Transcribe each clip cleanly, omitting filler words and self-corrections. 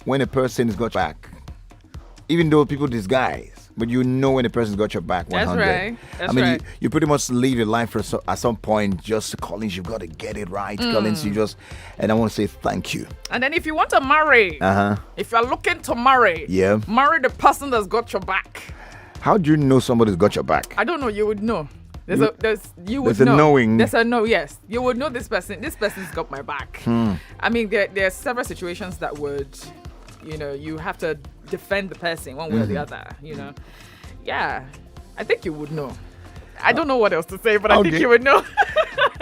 when a person has got your back. Even though people disguise, but you know when a person's got your back 100. That's right. That's I mean, right. you pretty much live your life at some point just Collins, you've got to get it right. Collins, and I want to say thank you. And then if you want to marry, if you're looking to marry, marry the person that's got your back. How do you know somebody's got your back? I don't know. You would know. You would there's know. A knowing. There's a know. Yes, you would know this person. This person's got my back. I mean, there are several situations that would, you have to defend the person one way or the other. Yeah, I think you would know. I don't know what else to say, but I think you would know.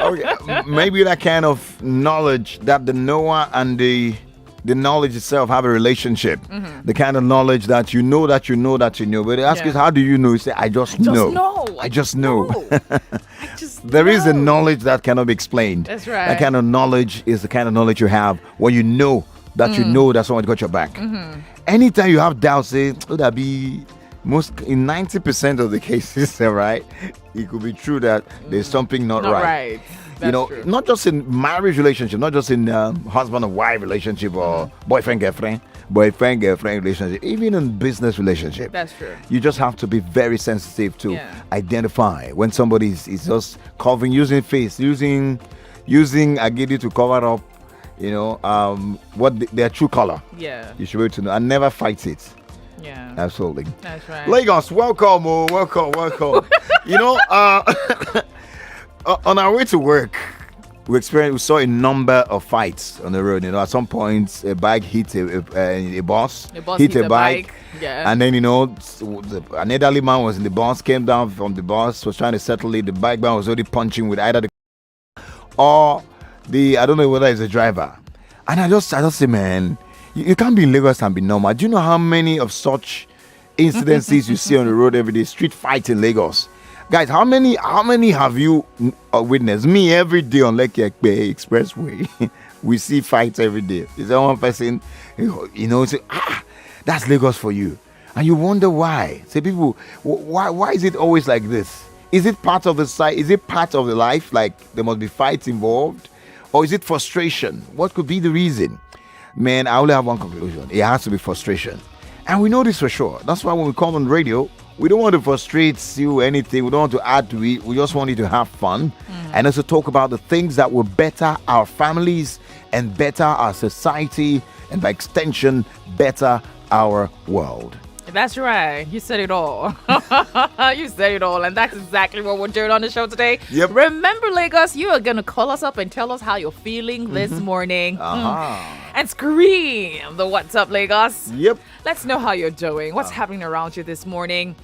Okay, maybe that kind of knowledge that the knower and the knowledge itself have a relationship. The kind of knowledge that you know. But they ask you, how do you know? You say, I just know. I just know. There is a knowledge that cannot be explained. That's right. That kind of knowledge is the kind of knowledge you have when you know that you know that someone got your back. Anytime you have doubts, say, would that be in 90% of the cases, right? It could be true that there's something not right. That's true. Not just in marriage relationship, not just in husband and wife relationship or boyfriend girlfriend relationship, even in business relationship. That's true. You just have to be very sensitive to identify when somebody is just covering, using face, using agidi to cover up, what their true color. Yeah. You should be able to know and never fight it. Yeah. Absolutely. That's right. Lagos, welcome. On our way to work, we saw a number of fights on the road. At some point, a bike hit a bus. Hit a bike. Yeah. And then, an elderly man was in the bus, came down from the bus, was trying to settle it. The bike man was already punching with either the or I don't know whether it's a driver. And I just say, man, you can't be in Lagos and be normal. Do you know how many of such incidences you see on the road every day? Street fights in Lagos. Guys, how many have you witnessed? Me, every day on Lekki Expressway, we see fights every day. Is there one person, say, that's Lagos for you. And you wonder why. Say, people, why is it always like this? Is it part of the site? Is it part of the life? Like, there must be fights involved? Or is it frustration? What could be the reason? Man, I only have one conclusion. It has to be frustration. And we know this for sure. That's why when we come on radio, we don't want to frustrate you or anything. We don't want to add to it. We just want you to have fun and also talk about the things that will better our families and better our society and by extension, better our world. That's right. You said it all. You said it all. And that's exactly what we're doing on the show today. Yep. Remember, Lagos, you are going to call us up and tell us how you're feeling this morning. And scream the "What's up, Lagos?" Yep. Let's know how you're doing. What's happening around you this morning?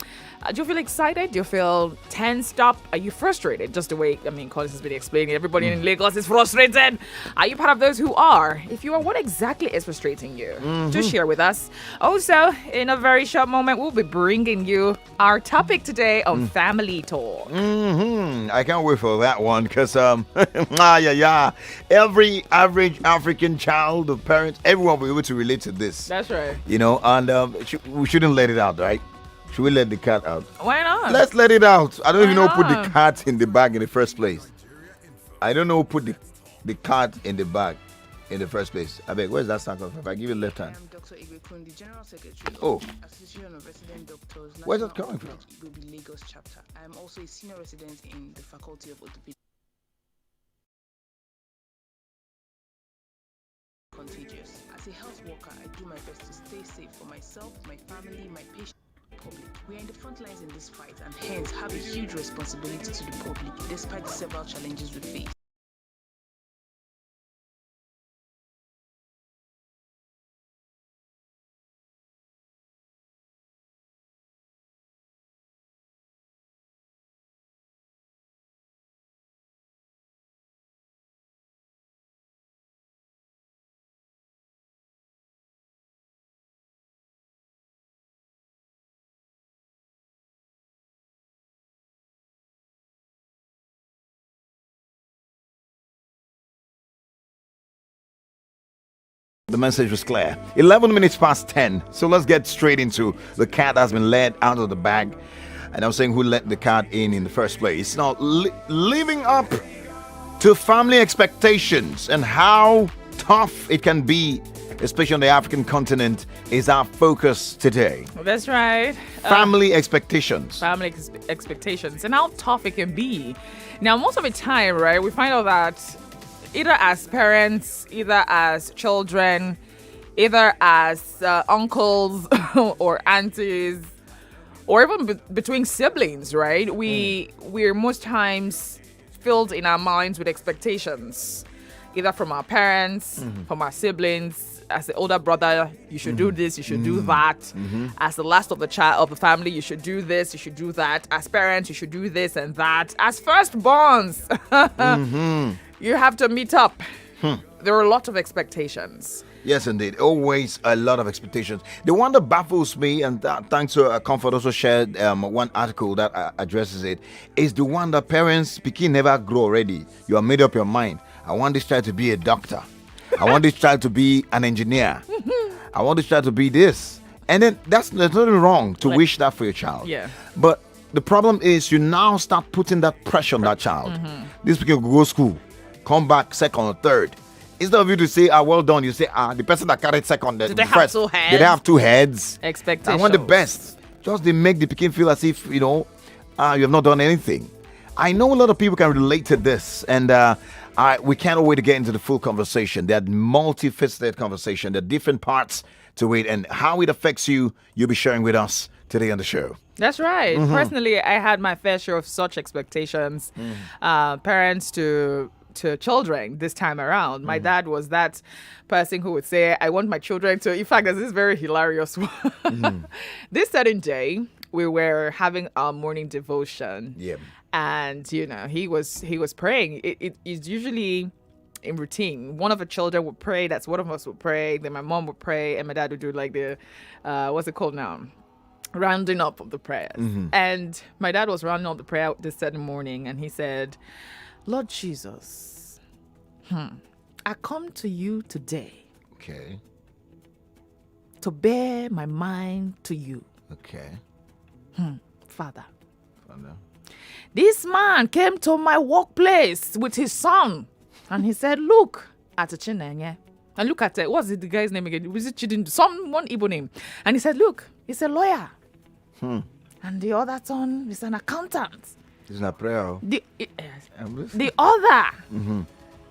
Do you feel excited? Do you feel tensed up? Are you frustrated? Just the way, Collins has been explaining, everybody in Lagos is frustrated. Are you part of those who are? If you are, what exactly is frustrating you? Do share with us. Also, in a very short moment, we'll be bringing you our topic today on family talk. I can't wait for that one because, every average African child of parents, everyone will be able to relate to this. That's right. And we shouldn't let it out, right? Should we let the cat out? Why not? Let's let it out. I don't even know who put the cat in the bag in the first place. I don't know who put the cat in the bag in the first place. I beg, where's that sound coming from? If I give you the left hand. I'm Dr. Igwe, the General Secretary of Association of Resident Doctors. Where's that coming from? Odu-obi Lagos chapter. I am also a senior resident in the Faculty of Orthopedics. Contagious. As a health worker, I do my best to stay safe for myself, my family, my patients. Public. We are in the front lines in this fight and hence have a huge responsibility to the public despite the several challenges we face. The message was clear. 11 minutes past 10. So let's get straight into the cat has been let out of the bag. And I was saying who let the cat in the first place. Now, living up to family expectations and how tough it can be especially on the African continent, is our focus today. That's right. Family expectations. Family expectations and how tough it can be. Now, most of the time, right, we find out that either as parents, either as children, either as uncles or aunties, or even between siblings, right? We're most times filled in our minds with expectations, either from our parents, from our siblings. As the older brother, you should do this, you should do that. As the last of the family, you should do this, you should do that. As parents, you should do this and that. As firstborns, you have to meet up. There are a lot of expectations. Yes, indeed. Always a lot of expectations. The one that baffles me, and thanks to Comfort also shared one article that addresses it, is the one that parents, Pekin never grow already. You have made up your mind. I want this child to be a doctor. I want this child to be an engineer. I want this child to be this. And then there's nothing wrong to wish that for your child. Yeah. But the problem is you now start putting that pressure on that child. This kid will go to school, come back second or third. Instead of you to say, well done, you say, the person that carried second, Did they first, have 2 heads? did they have 2 heads? Expectations. I want the best. Just they make the Pekin feel as if, you have not done anything. I know a lot of people can relate to this, and we can't wait to get into the full conversation. There are multifaceted conversation. There are different parts to it, and how it affects you, you'll be sharing with us today on the show. That's right. Personally, I had my fair share of such expectations. Parents to children this time around. My dad was that person who would say, I want my children to, in fact, there's this very hilarious one. This certain day, we were having our morning devotion. Yeah. And, he was praying. It's usually in routine. One of the children would pray. That's one of us would pray. Then my mom would pray. And my dad would do like the, what's it called now? Rounding up of the prayers. And my dad was rounding up the prayer this certain morning. And he said, Lord Jesus, I come to you today. Okay. To bear my mind to you. Okay. Father. This man came to my workplace with his son. And he said, look at Chinenye. And look at what's the guy's name again? Was it Chidin? One Igbo name. And he said, look, he's a lawyer. And the other son is an accountant. It's not prayer. The other,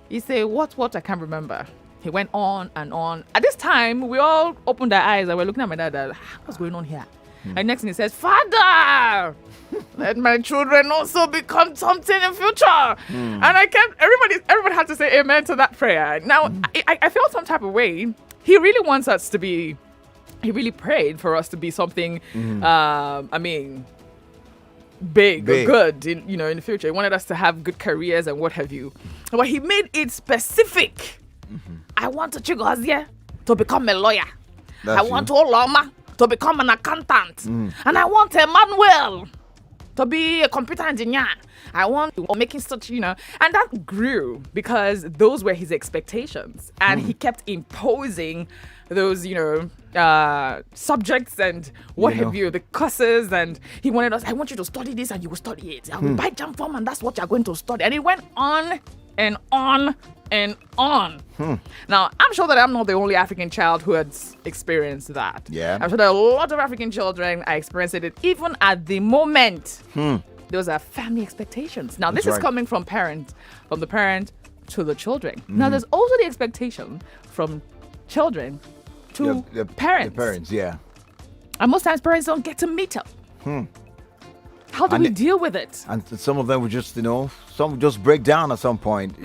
he said, what? I can't remember. He went on and on. At this time, we all opened our eyes and we're looking at my dad. What's going on here? And next thing he says, Father, let my children also become something in future. And everybody had to say amen to that prayer. Now, I felt some type of way. He really wants us to be, he really prayed for us to be something, big or good in the future. He wanted us to have good careers and what have you. But he made it specific. I want Chigozie to become a lawyer. I want Oloma to become an accountant. And I want Emmanuel to be a computer engineer. I want making such, and that grew because those were his expectations. And he kept imposing those, subjects and what have you, the courses. And he wanted us, I want you to study this and you will study it. I will buy jam form and that's what you're going to study. And it went on and on and on. Now, I'm sure that I'm not the only African child who has experienced that. Yeah. I'm sure that a lot of African children are experiencing it even at the moment. Those are family expectations. Now, this is coming from the parent to the children. Now, there's also the expectation from children to parents. The parents, yeah. And most times parents don't get to meet up. How do we deal with it? And some of them would just, some just break down at some point,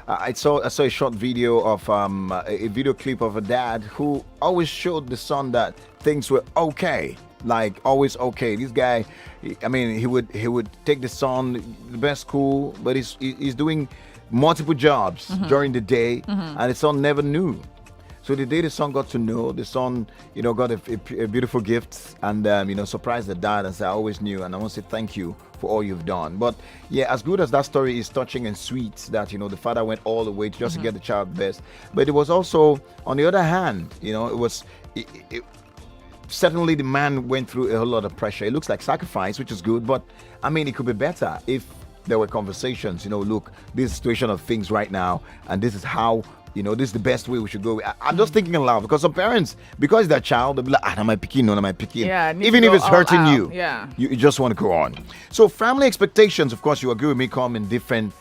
I saw a short video of a video clip of a dad who always showed the son that things were okay, like always okay. This guy, he would take the son the best school, but he's doing multiple jobs during the day, and the son never knew. So the day the son got to know, the son, got a beautiful gift and, surprised the dad and said, I always knew and I want to say thank you for all you've done. But yeah, as good as that story is touching and sweet that, the father went all the way to just to get the child best. But it was also, on the other hand, certainly the man went through a whole lot of pressure. It looks like sacrifice, which is good, but it could be better if there were conversations, look, this situation of things right now, and this is how this is the best way we should go. I'm just thinking aloud because some parents, because their child, they'll be like, am I picking? No, am I picking? Yeah, it needs even to if go it's all hurting out. you, Yeah. you just want to go on. So family expectations, of course, you agree with me, come in different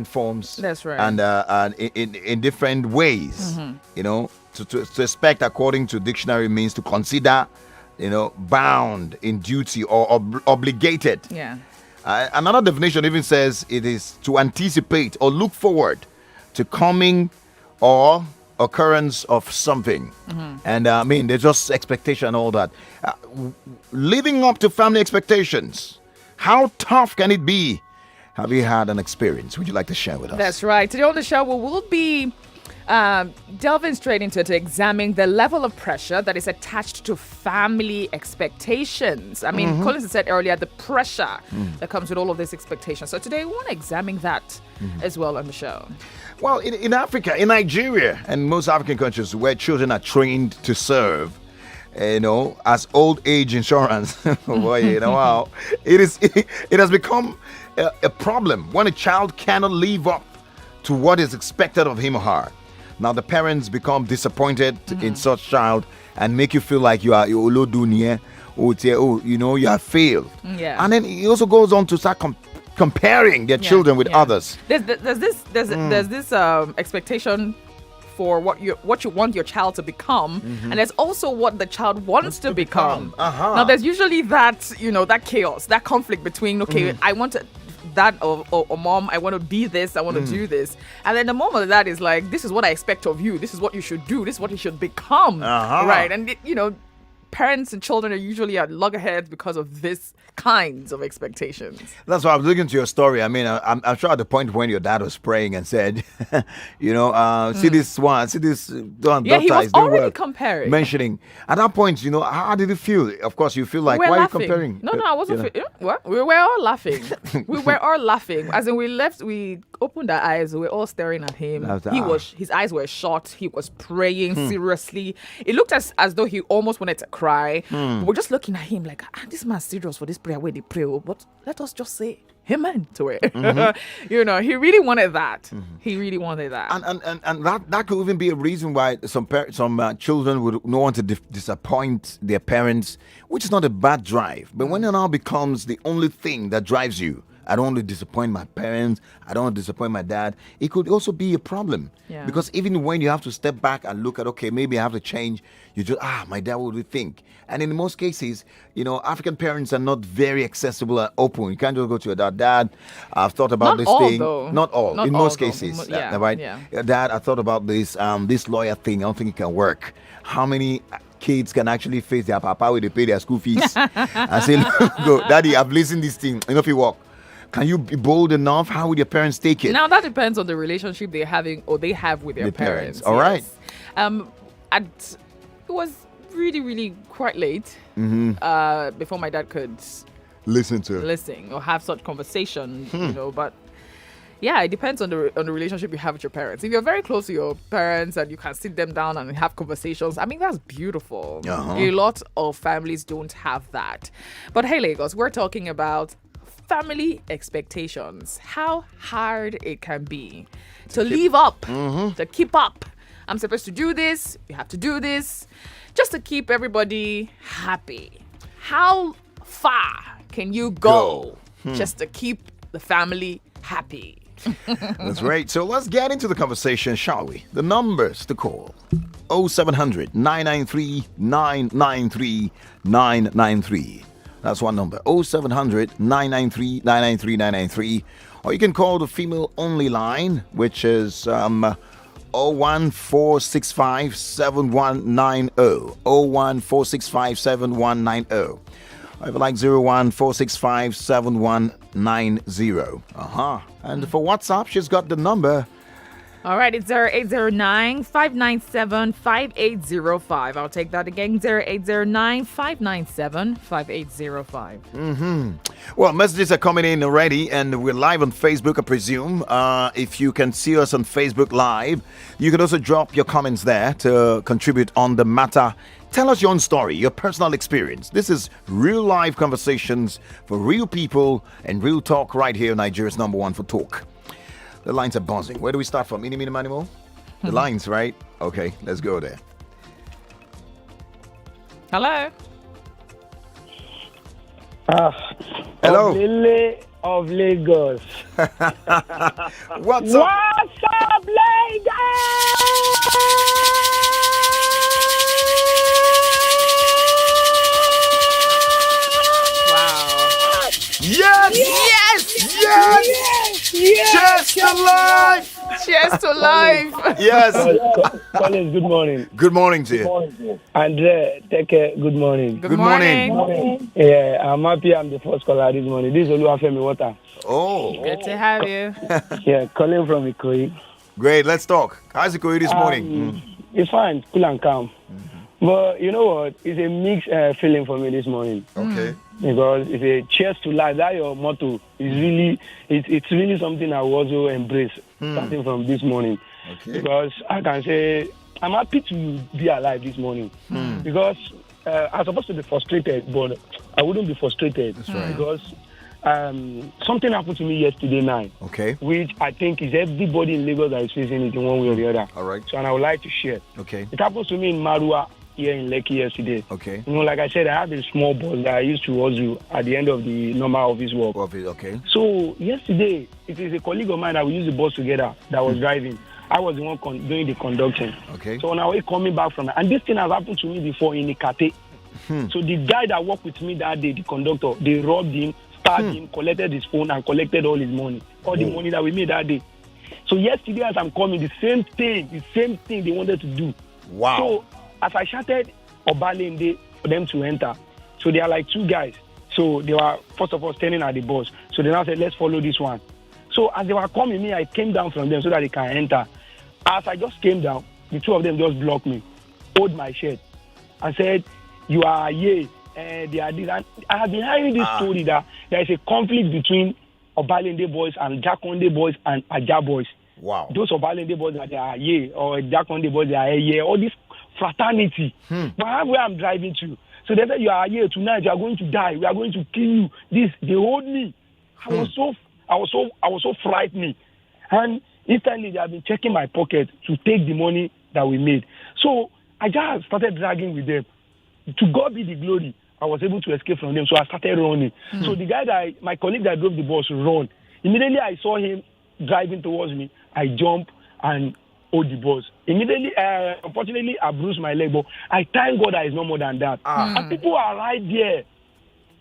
forms. That's right. And in different ways. To expect according to dictionary means to consider, bound in duty or obligated. Yeah. Another definition even says it is to anticipate or look forward to coming or occurrence of something. And there's just expectation and all that. Living up to family expectations, how tough can it be? Have you had an experience? Would you like to share with us? That's right. Today on the show, we will be delving straight into it to examine the level of pressure that is attached to family expectations. I mean, Collins said earlier, the pressure that comes with all of these expectations. So today we want to examine that as well on the show. Well, in Africa, in Nigeria, and most African countries where children are trained to serve, as old age insurance, wow, it has become a problem when a child cannot live up to what is expected of him or her. Now the parents become disappointed in such child and make you feel like you are you have failed. Yeah. And then he also goes on to start comparing their children with others. There's this expectation for what you want your child to become, and there's also what the child wants to become. Now there's usually that that chaos, that conflict between I want to that or mom, I want to be this, I want to do this, and then the mom of that is like, this is what I expect of you, this is what you should do, this is what you should become, right? And parents and children are usually at loggerheads because of this kinds of expectations. That's why I was looking to your story. I mean, I'm sure at the point when your dad was praying and said, see this one, see this one. Yeah, he was already comparing. Mentioning. At that point, how did you feel? Of course, you feel like, why are you comparing? No, I wasn't. What? We were all laughing. We were all laughing. As in, we opened our eyes. We were all staring at him. His eyes were shut. He was praying seriously. It looked as though he almost wanted to cry. We're just looking at him like, this man's serious for this prayer where they pray, but let us just say amen to it. He really wanted that. He really wanted that. And that could even be a reason why some children would not want to disappoint their parents, which is not a bad drive. But when it now becomes the only thing that drives you, I don't want to disappoint my parents, I don't want to disappoint my dad, it could also be a problem. Yeah. Because even when you have to step back and look at, okay, maybe I have to change, you just, my dad, what do you think? And in most cases, African parents are not very accessible and open. You can't just go to your dad, I've thought about this thing. Though. Not all. Not in all, most though. cases. Yeah. Right? Yeah. Dad, I thought about this lawyer thing. I don't think it can work. How many kids can actually face their papa when they pay their school fees? And say, go, Daddy, I've listened to this thing. If you walk. Can you be bold enough? How would your parents take it? Now that depends on the relationship they have with their parents. All right. It was really, really quite late before my dad could listen or have such conversation. But yeah, it depends on the relationship you have with your parents. If you're very close to your parents and you can sit them down and have conversations, I mean, that's beautiful. A lot of families don't have that. But hey, Lagos, we're talking about family expectations, how hard it can be to live up, to keep up. I'm supposed to do this, you have to do this, just to keep everybody happy. How far can you go just to keep the family happy? That's right. So let's get into the conversation, shall we? The numbers to call: 0700 993 993 993. That's one number, 0700 993 993 993. Or you can call the female only line, which is 01465 7190. 01465 7190. Or if you like 01465 7190. And for WhatsApp, she's got the number. All right, it's 0809-597-5805. I'll take that again, 0809-597-5805. Well, messages are coming in already, and we're live on Facebook, I presume. If you can see us on Facebook Live, you can also drop your comments there to contribute on the matter. Tell us your own story, your personal experience. This is real live conversations for real people and real talk right here, Nigeria's number one for talk. The lines are buzzing. Where do we start from? Any minimum animal? The lines, right? Okay, let's go there. Hello. Hello. Of Lagos. What's up? What's up, Wow. Yes! Yes. Yes! Yes! Cheers to life! Cheers to life. Yes. Collins, good morning. Good morning to you. Andrea, Teke, good morning. Good Good morning. Yeah, I'm happy I'm the first caller this morning. This is Oluwafemi Water. Oh, Good to have you. Yeah, calling from Ikoyi. great. Let's talk. How's it going this morning? It's fine, cool and calm. But you know what? It's a mixed feeling for me this morning. Okay. Because it's a cheers to life. That your motto is really, it's really something I will also embrace starting from this morning. Okay. Because I can say I'm happy to be alive this morning. Because I'm supposed to be frustrated, but I wouldn't be frustrated. That's right. Because something happened to me yesterday night, Okay. which I think is everybody in Lagos that is facing it in one way or the other. All right. So, and I would like to share. Okay. It happened to me in Marua here in Lekki yesterday. Okay. You know, like I said, I have a small boss that I used to also at the end of the normal office work. Okay. So yesterday, it is a colleague of mine that we used the bus together that was driving. I was the one doing the conducting. Okay. So on our way coming back from that, and this thing has happened to me before in Ikate. So the guy that worked with me that day, the conductor, they robbed him, stabbed him, collected his phone, and collected all his money, all the money that we made that day. So yesterday, as I'm coming, the same thing they wanted to do. Wow. So as I shouted Obalende for them to enter, so they are like two guys. So they were first of all standing at the bus. So they now said, let's follow this one. So as they were coming me, I came down from them so that they can enter. As I just came down, the two of them just blocked me, hold my shirt, and said, you are they are this. And I have been hearing this story that there is a conflict between Obalende boys and Jakonde boys and Aja boys. Wow. Those Obalende boys that they are or Jakonde boys they are all this fraternity. But where I'm driving to. So they said, you are here tonight, you are going to die, we are going to kill you. They hold me. I was so frightened. And instantly they have been checking my pocket to take the money that we made. So I just started dragging with them. To God be the glory. I was able to escape from them, so I started running. So the guy my colleague that drove the bus run. Immediately I saw him driving towards me. I jumped and hold the bus. Immediately, unfortunately, I bruised my leg, but I thank God that it's no more than that. And people are right there.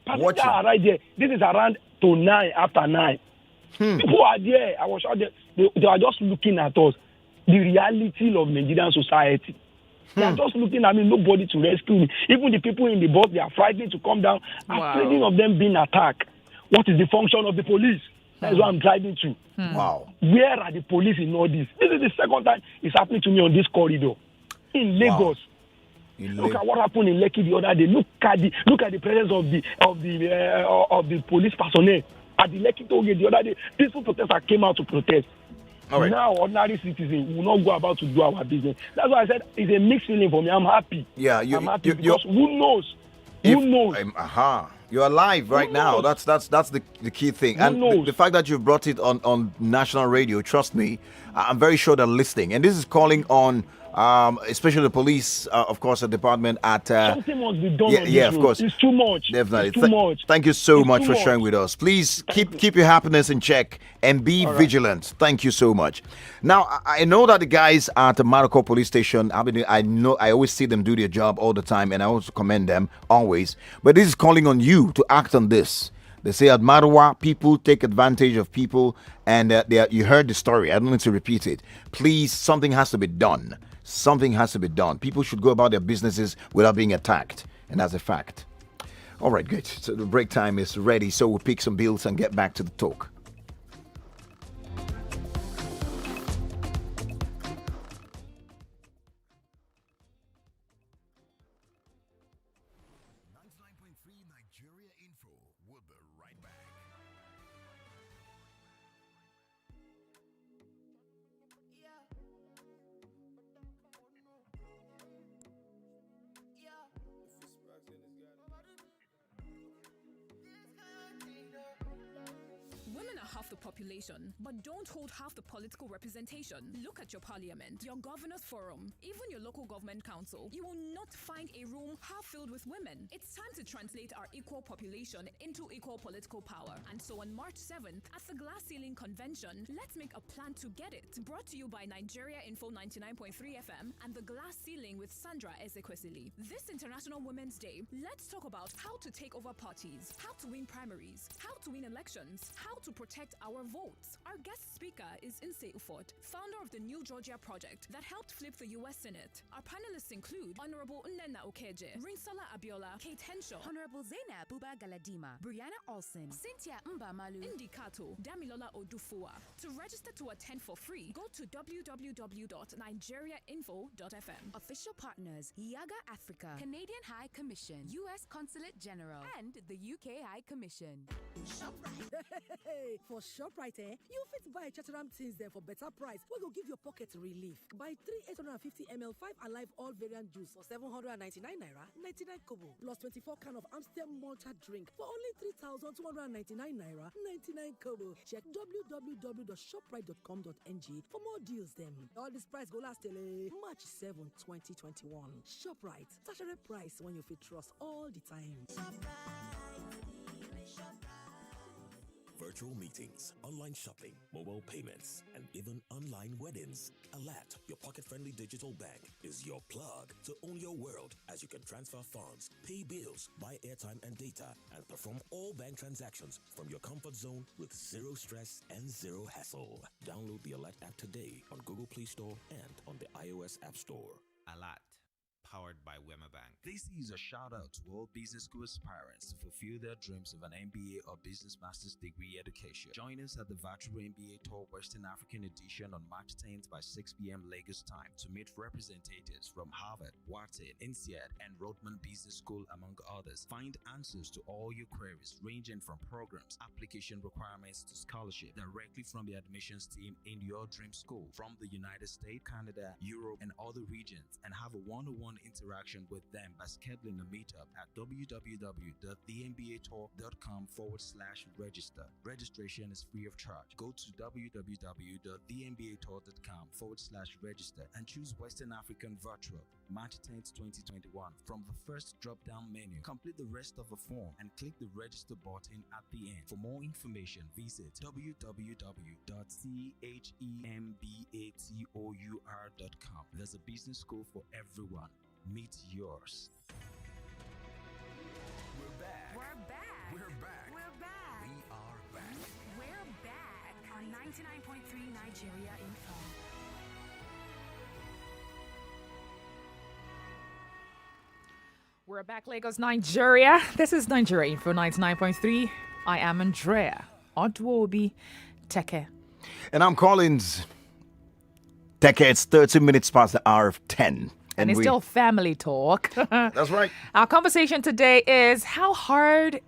Passengers are right there. This is around to 9 after 9. People are there. I was out there. They are just looking at us. The reality of Nigerian society. They are just looking at me, nobody to rescue me. Even the people in the bus, they are frightened to come down. Afraid of them being attacked. What is the function of the police? That is what I'm driving to. Wow. Where are the police in all this? This is the second time it's happening to me on this corridor. In Lagos. Look at what happened in Lekki the other day. Look at the presence of the police personnel at the Lekki toll gate the other day. Peaceful protesters came out to protest. All right. Now, ordinary citizens will not go about to do our business. That's why I said it's a mixed feeling for me. I'm happy. Yeah, I'm happy because who knows? Who knows? You're alive right now. That's the key thing. And the fact that you brought it on national radio, trust me, I'm very sure they're listening. And this is calling on especially the police, of course, the department at something must be done. Yeah, of course. It's too much. Definitely. It's too much. Thank you so much for sharing with us. Please keep your happiness in check and be vigilant. Thank you so much. Now, I know that the guys at the Maroko police station, I always see them do their job all the time, and I also commend them always. But this is calling on you to act on this. They say at Marwa, people take advantage of people, and you heard the story. I don't need to repeat it. Please, something has to be done. Something has to be done. People should go about their businesses without being attacked. And that's a fact. All right, good. So the break time is ready. So we'll pick some bills and get back to the talk. Nigeria Info. We'll be right back. Women are half the population, but don't hold half the political representation. Look at your parliament, your governors forum, even your local government council. You will not find a room half filled with women. It's time to translate our equal population into equal political power. And so on March 7th, at the Glass Ceiling Convention, let's make a plan to get it. Brought to you by Nigeria Info 99.3 FM and the Glass Ceiling with Sandra Ezekwesili. This International Women's Day, let's talk about how to take over parties, how to win primaries, how to win elections, how to protect our votes. Our guest speaker is Inse Ufot, founder of the New Georgia Project that helped flip the U.S. Senate. Our panelists include Honorable Nnenna Okeje, Rinsola Abiola, Kate Henshaw, Honorable Zainab Buba Galadima, Brianna Olsen, Cynthia Mbamalu, Indi Kato, Damilola Odufua. To register to attend for free, go to www.nigeriainfo.fm. Official partners, Yaga Africa, Canadian High Commission, U.S. Consulate General, and the UK High Commission. For ShopRite, you fit buy Chatteram things there for better price. We go give your pocket relief. Buy 3 850 ml 5 Alive all variant juice for 799 naira, 99 kobo, plus 24 can of Amstel Malta drink for only 3,299 naira, 99 kobo. Check www.shoprite.com.ng for more deals. Them all this price go last till March 7, 2021. ShopRite, Tashere price when you fit trust all the time. Virtual meetings, online shopping, mobile payments, and even online weddings. Alert, your pocket-friendly digital bank is your plug to own your world as you can transfer funds, pay bills, buy airtime and data, and perform all bank transactions from your comfort zone with zero stress and zero hassle. Download the Alert app today on Google Play Store and on the iOS App Store. Alert, powered by Wema Bank. This is a shout out to all business school aspirants to fulfill their dreams of an MBA or Business Master's degree education. Join us at the Virtual MBA Tour Western African Edition on March 10th by 6 p.m. Lagos time to meet representatives from Harvard, Wharton, INSEAD, and Rodman Business School, among others. Find answers to all your queries ranging from programs, application requirements to scholarship directly from the admissions team in your dream school from the United States, Canada, Europe, and other regions, and have a one-on-one interaction with them by scheduling a meetup at www.thembatour.com/register. Registration is free of charge. Go to www.thembatour.com/register and choose Western African Virtual March 10th, 2021 from the first drop-down menu. Complete the rest of the form and click the register button at the end. For more information, visit www.chembator.com. There's a business school for everyone. Meet yours. We're back. We're back. We're back. We're back. We are back. We're back on 99.3 Nigeria Info. We're back, Lagos, Nigeria. This is Nigeria Info 99.3. I am Andrea. Odu-obi, Teke. And I'm Collins. Teke, it's 30 minutes past the hour of 10. And it's still family talk. That's right. Our conversation today is how hard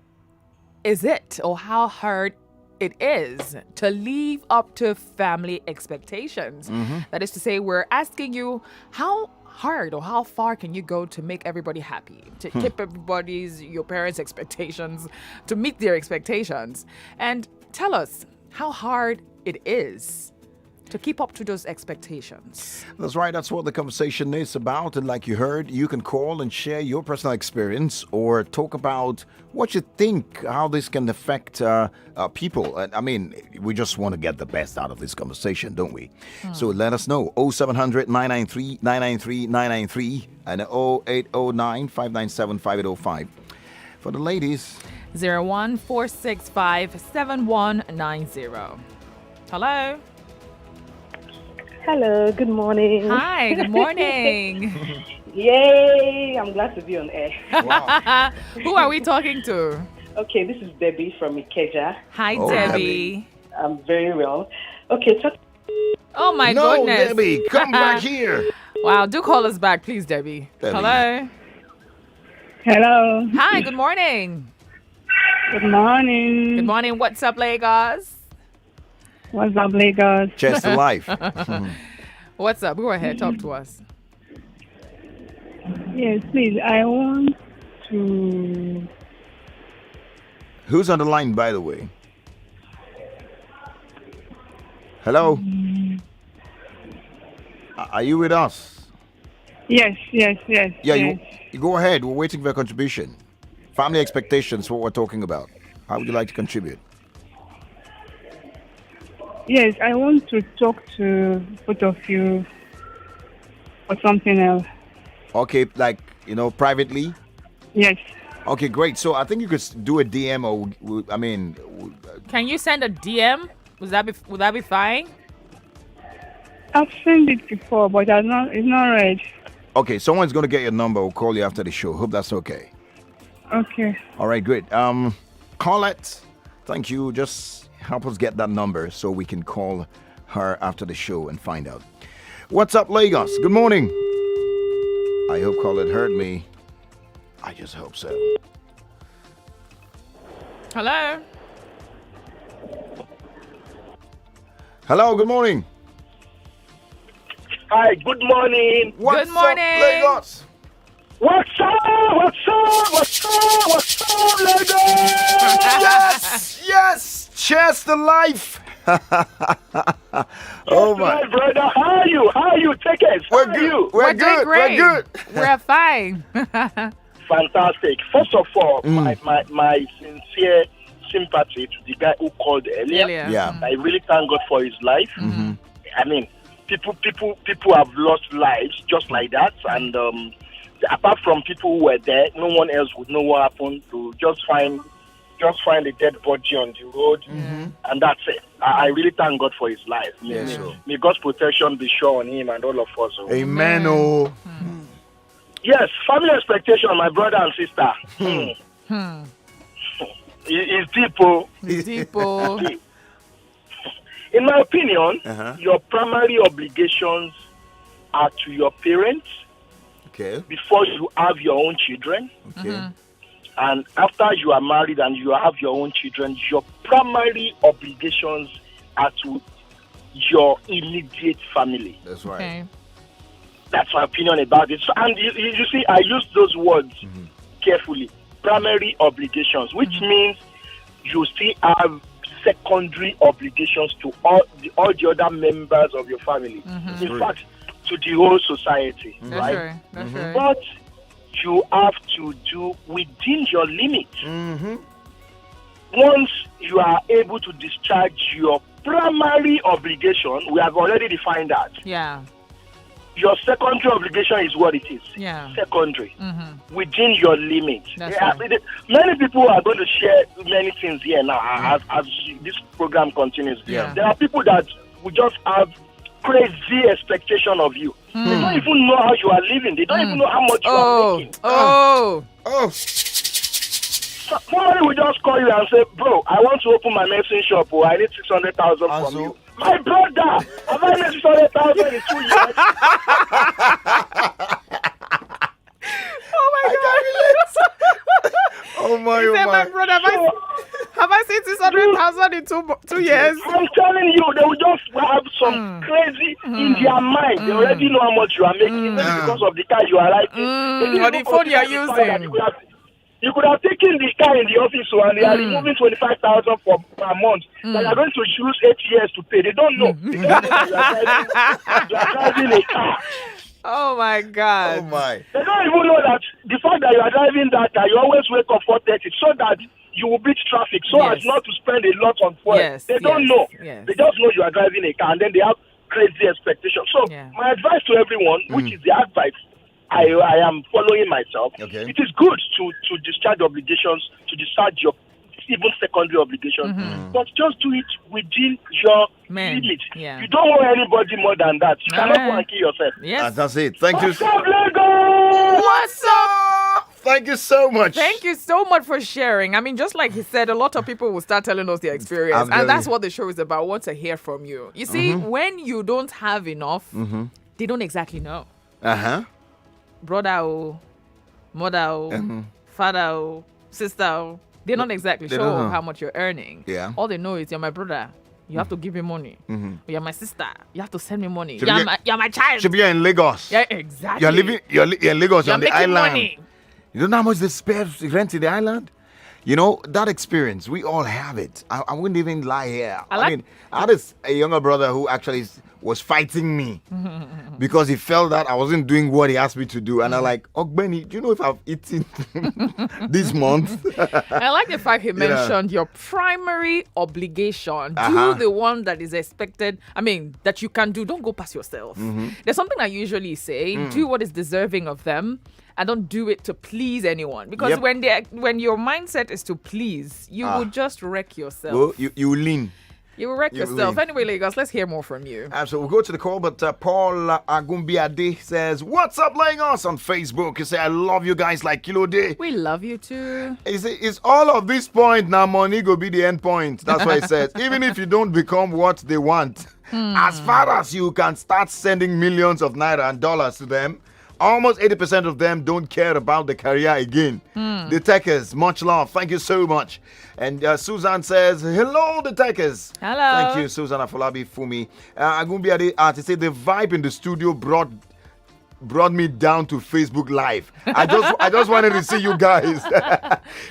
is it, or how hard it is to live up to family expectations. That is to say, we're asking you how hard or how far can you go to make everybody happy, to keep your parents' expectations, to meet their expectations. And tell us how hard it is to keep up to those expectations. That's right. That's what the conversation is about. And like you heard, you can call and share your personal experience or talk about what you think, how this can affect people. And I mean, we just want to get the best out of this conversation, don't we? So let us know. 0700 993 993 993 and 0809 597 5805. For the ladies, 01465 7190. Hello. Hello, good morning. Hi, good morning. Yay, I'm glad to be on air. wow. Who are we talking to? Okay, this is Debbie from Ikeja. Hi, Oh, Debbie. I'm very well. Okay, Oh, my no, goodness. Debbie, come back here. Wow, do call us back, please, Debbie. Debbie. Hello. hello. Hi, good morning. Good morning. Good morning. What's up, Lagos? What's up, Lagos? Just to life. What's up? Go ahead, talk to us. Yes, please. I want to. Who's on the line, by the way? Hello. Are you with us? Yes. Yeah, yes. you go ahead. We're waiting for a contribution. Family expectations, what we're talking about. How would you like to contribute? Yes, I want to talk to both of you for something else. Okay, privately? Yes. Okay, great. So I think you could do a DM or, Can you send a DM? Would that be fine? I've seen it before, but it's not read. okay, someone's going to get your number. We'll call you after the show. Hope that's okay. Okay. All right, great. Colette, thank you. Just help us get that number so we can call her after the show and find out. What's up, Lagos? Good morning. I hope Colette heard me. I just hope so. Hello. Hello, good morning. Hi, good morning. Good morning. Up, Lagos? What's up, Lagos? Yes. Cheers to life. Oh my brother, how are you? Teke, We're how are good. you? We're doing good. great. We're good. We're fine. Fantastic. First of all, my sincere sympathy to the guy who called earlier. Yeah. I really thank God for his life. Mm-hmm. I mean, people have lost lives just like that, and apart from people who were there, no one else would know what happened. To just find a dead body on the road, and that's it. I really thank God for his life. May God's protection be sure on him and all of us. Amen. Oh. Yes, family expectation, my brother and sister. It's deep. It's deep. Oh. In my opinion, your primary obligations are to your parents. Okay. Before you have your own children. Okay. And after you are married and you have your own children, your primary obligations are to your immediate family. That's right. Okay. That's my opinion about it. So, and you see, I use those words carefully. Primary obligations, which means you still have secondary obligations to all the other members of your family. In fact, to the whole society. Right? That's right. But you have to do within your limits. Once you are able to discharge your primary obligation, we have already defined that. Yeah. Your secondary obligation is what it is. Yeah. Secondary. Within your limits. Right. Many people are going to share many things here now as this program continues. Yeah. There are people that will just have crazy expectation of you. They don't even know how you are living. They don't even know how much you are making. Somebody will just call you and say, bro, I want to open my medicine shop. I need 600,000 from you. My brother, have I made 600,000 in 2 years? Oh my God. Oh my, He said, my brother, have I seen 600,000 in 2 years? I'm telling you, they will just have some crazy in their mind. They already know how much you are making, maybe because of the car you are riding. Or the phone you are using. You could have taken the car in the office and they are removing 25,000 per month. They are going to use 8 years to pay. They don't know. They don't know that you are driving a car. Oh my God. Oh my. They don't even know that the fact that you are driving that car, you always wake up 4:30 so that you will beat traffic so as not to spend a lot on fuel. They don't know. Yes. They just know you are driving a car and then they have crazy expectations. So my advice to everyone, which is the advice I am following myself, it is good to discharge obligations, to discharge your even secondary obligations, but just do it within your limits. Yeah. You don't owe anybody more than that. You cannot go and kill yourself. Yes. That's it. Thank you. What's up, Lagos? What's up? Thank you so much. Thank you so much for sharing. I mean, just like he said, a lot of people will start telling us their experience. And that's what the show is about. I want to hear from you. You see, when you don't have enough, they don't exactly know. Brother, oh, mother, oh, father, oh, sister, oh, they're not exactly sure how much you're earning. Yeah. All they know is you're my brother. You have to give me money. You're my sister. You have to send me money. Should You're my child. Should be in Lagos. Yeah, exactly. You're living. You're in Lagos. You're on the making island. money. You don't know how much they spare rent in the island. You know, that experience, we all have it. I wouldn't even lie here. I mean, I had a younger brother who actually was fighting me because he felt that I wasn't doing what he asked me to do. And I'm like, oh, Benny, do you know if I've eaten this month? I like the fact he mentioned your primary obligation. Uh-huh. Do the one that is expected. I mean, that you can do. Don't go past yourself. There's something I usually say: do what is deserving of them, and don't do it to please anyone. Because when your mindset is to please, you will just wreck yourself. Well, you lean. You will wreck yourself. Anyway, Lagos, let's hear more from you. Absolutely. We'll go to the call, but Paul Agumbiade says, "What's up, Lagos?" on Facebook. He said, "I love you guys like Kilo Day." We love you too. Is all of this point now money go be the end point? That's what he says. Even if you don't become what they want, as far as you can start sending millions of naira and dollars to them, almost 80% of them don't care about the career again. The Tekers, much love. Thank you so much. And Susan says, hello, the Tekers. Hello. Thank you, Susan Afolabi Fumi. Agumbiade to say the vibe in the studio brought me down to Facebook Live. I just wanted to see you guys.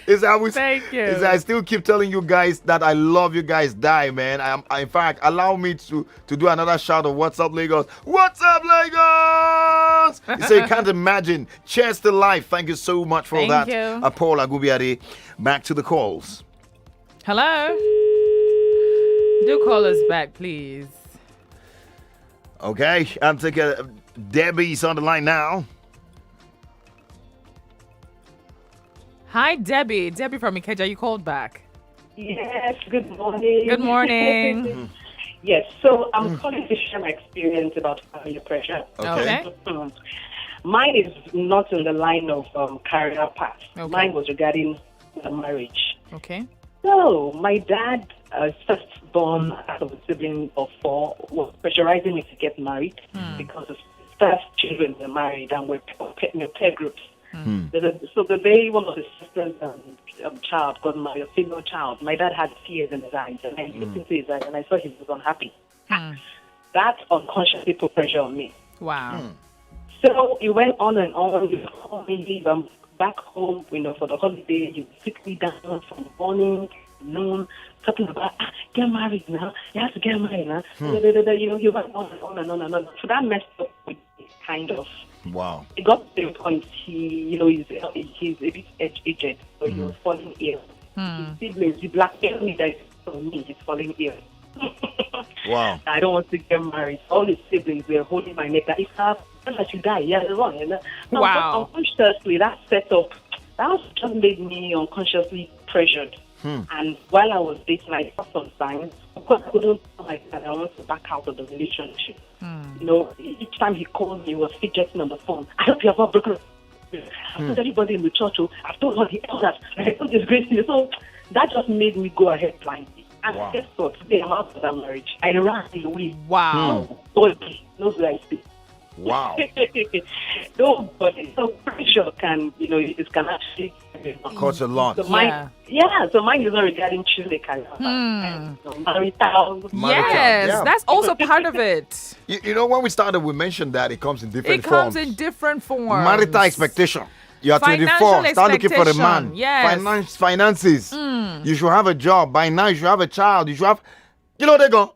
Thank you. I still keep telling you guys that I love you guys. Die, man. In fact, allow me to do another shout of "What's up, Lagos? What's up, Lagos?" So you can't imagine. Cheers to life. Thank you so much for that. Thank you. Paul Agubiade. Back to the calls. Hello. Do call us back, please. Okay, I'll take Debbie's on the line now. Hi, Debbie. Debbie from Ikeja, you called back. Yes, good morning. Good morning. Yes, so I'm calling to share my experience about family pressure. Okay. Mine is not in the line of career path. Okay. Mine was regarding marriage. Okay. So my dad, firstborn out of a sibling of 4, was pressurizing me to get married because his first children were married and were pair groups. So the day one of his sisters' child got married, a female child, my dad had tears in his eyes, and I looked into his eyes and I saw he was unhappy. That unconsciously put pressure on me. Wow. So it went on and on. You call me, back home, for the holiday. You sit me down from morning to noon, talking about get married now. You have to get married now. You went on and on and on and on. So that messed up with me, kind of. Wow. It got to the point he's a bit aged, so he was falling ill. His siblings, he blackmailed me that for me he's falling ill. Wow. I don't want to get married. All his siblings were holding my neck. That if I should die, wrong. Wow. Unconsciously, that setup, that just made me unconsciously pressured. And while I was dating, I saw some signs. Of course, I couldn't tell my dad I want to back out of the relationship. Each time he called me, he was fidgeting on the phone. I hope you have not broken up. I've told everybody in the church. I've told all the elders. I told disgrace you. So that just made me go ahead blindly. And guess what? Today I'm out of that marriage. I ran away. Wow. Nobody knows where I stay. Wow. Nobody. So pressure can, it can actually Cause a lot. So mine is not regarding choosing a career. Marital. Yes, that's also part of it. You know, when we started, we mentioned that it comes in different It forms. comes in different forms. Marital expectation. You are Financial 24. Start looking for a man. Yes. Finances. You should have a job. By now, you should have a child. You should have... they go.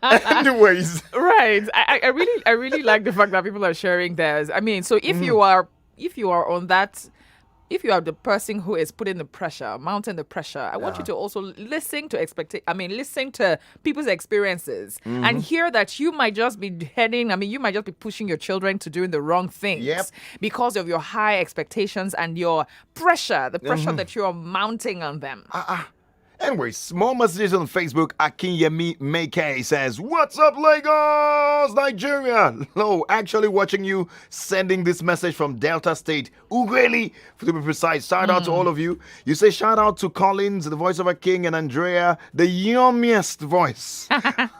Anyways. Right. I really like the fact that people are sharing theirs. I mean, so if you are on that, if you are the person who is putting the pressure, mounting the pressure, I want you to also listen to people's experiences and hear that you might just be you might just be pushing your children to doing the wrong things because of your high expectations and your pressure, the pressure that you're mounting on them. Anyway, small messages on Facebook. Akinyemi Meke says, "What's up, Lagos, Nigeria? Hello, actually watching you, sending this message from Delta State, Ugweli, to be precise. Shout out to all of you. You say shout out to Collins, the voice of a king, and Andrea, the yummiest voice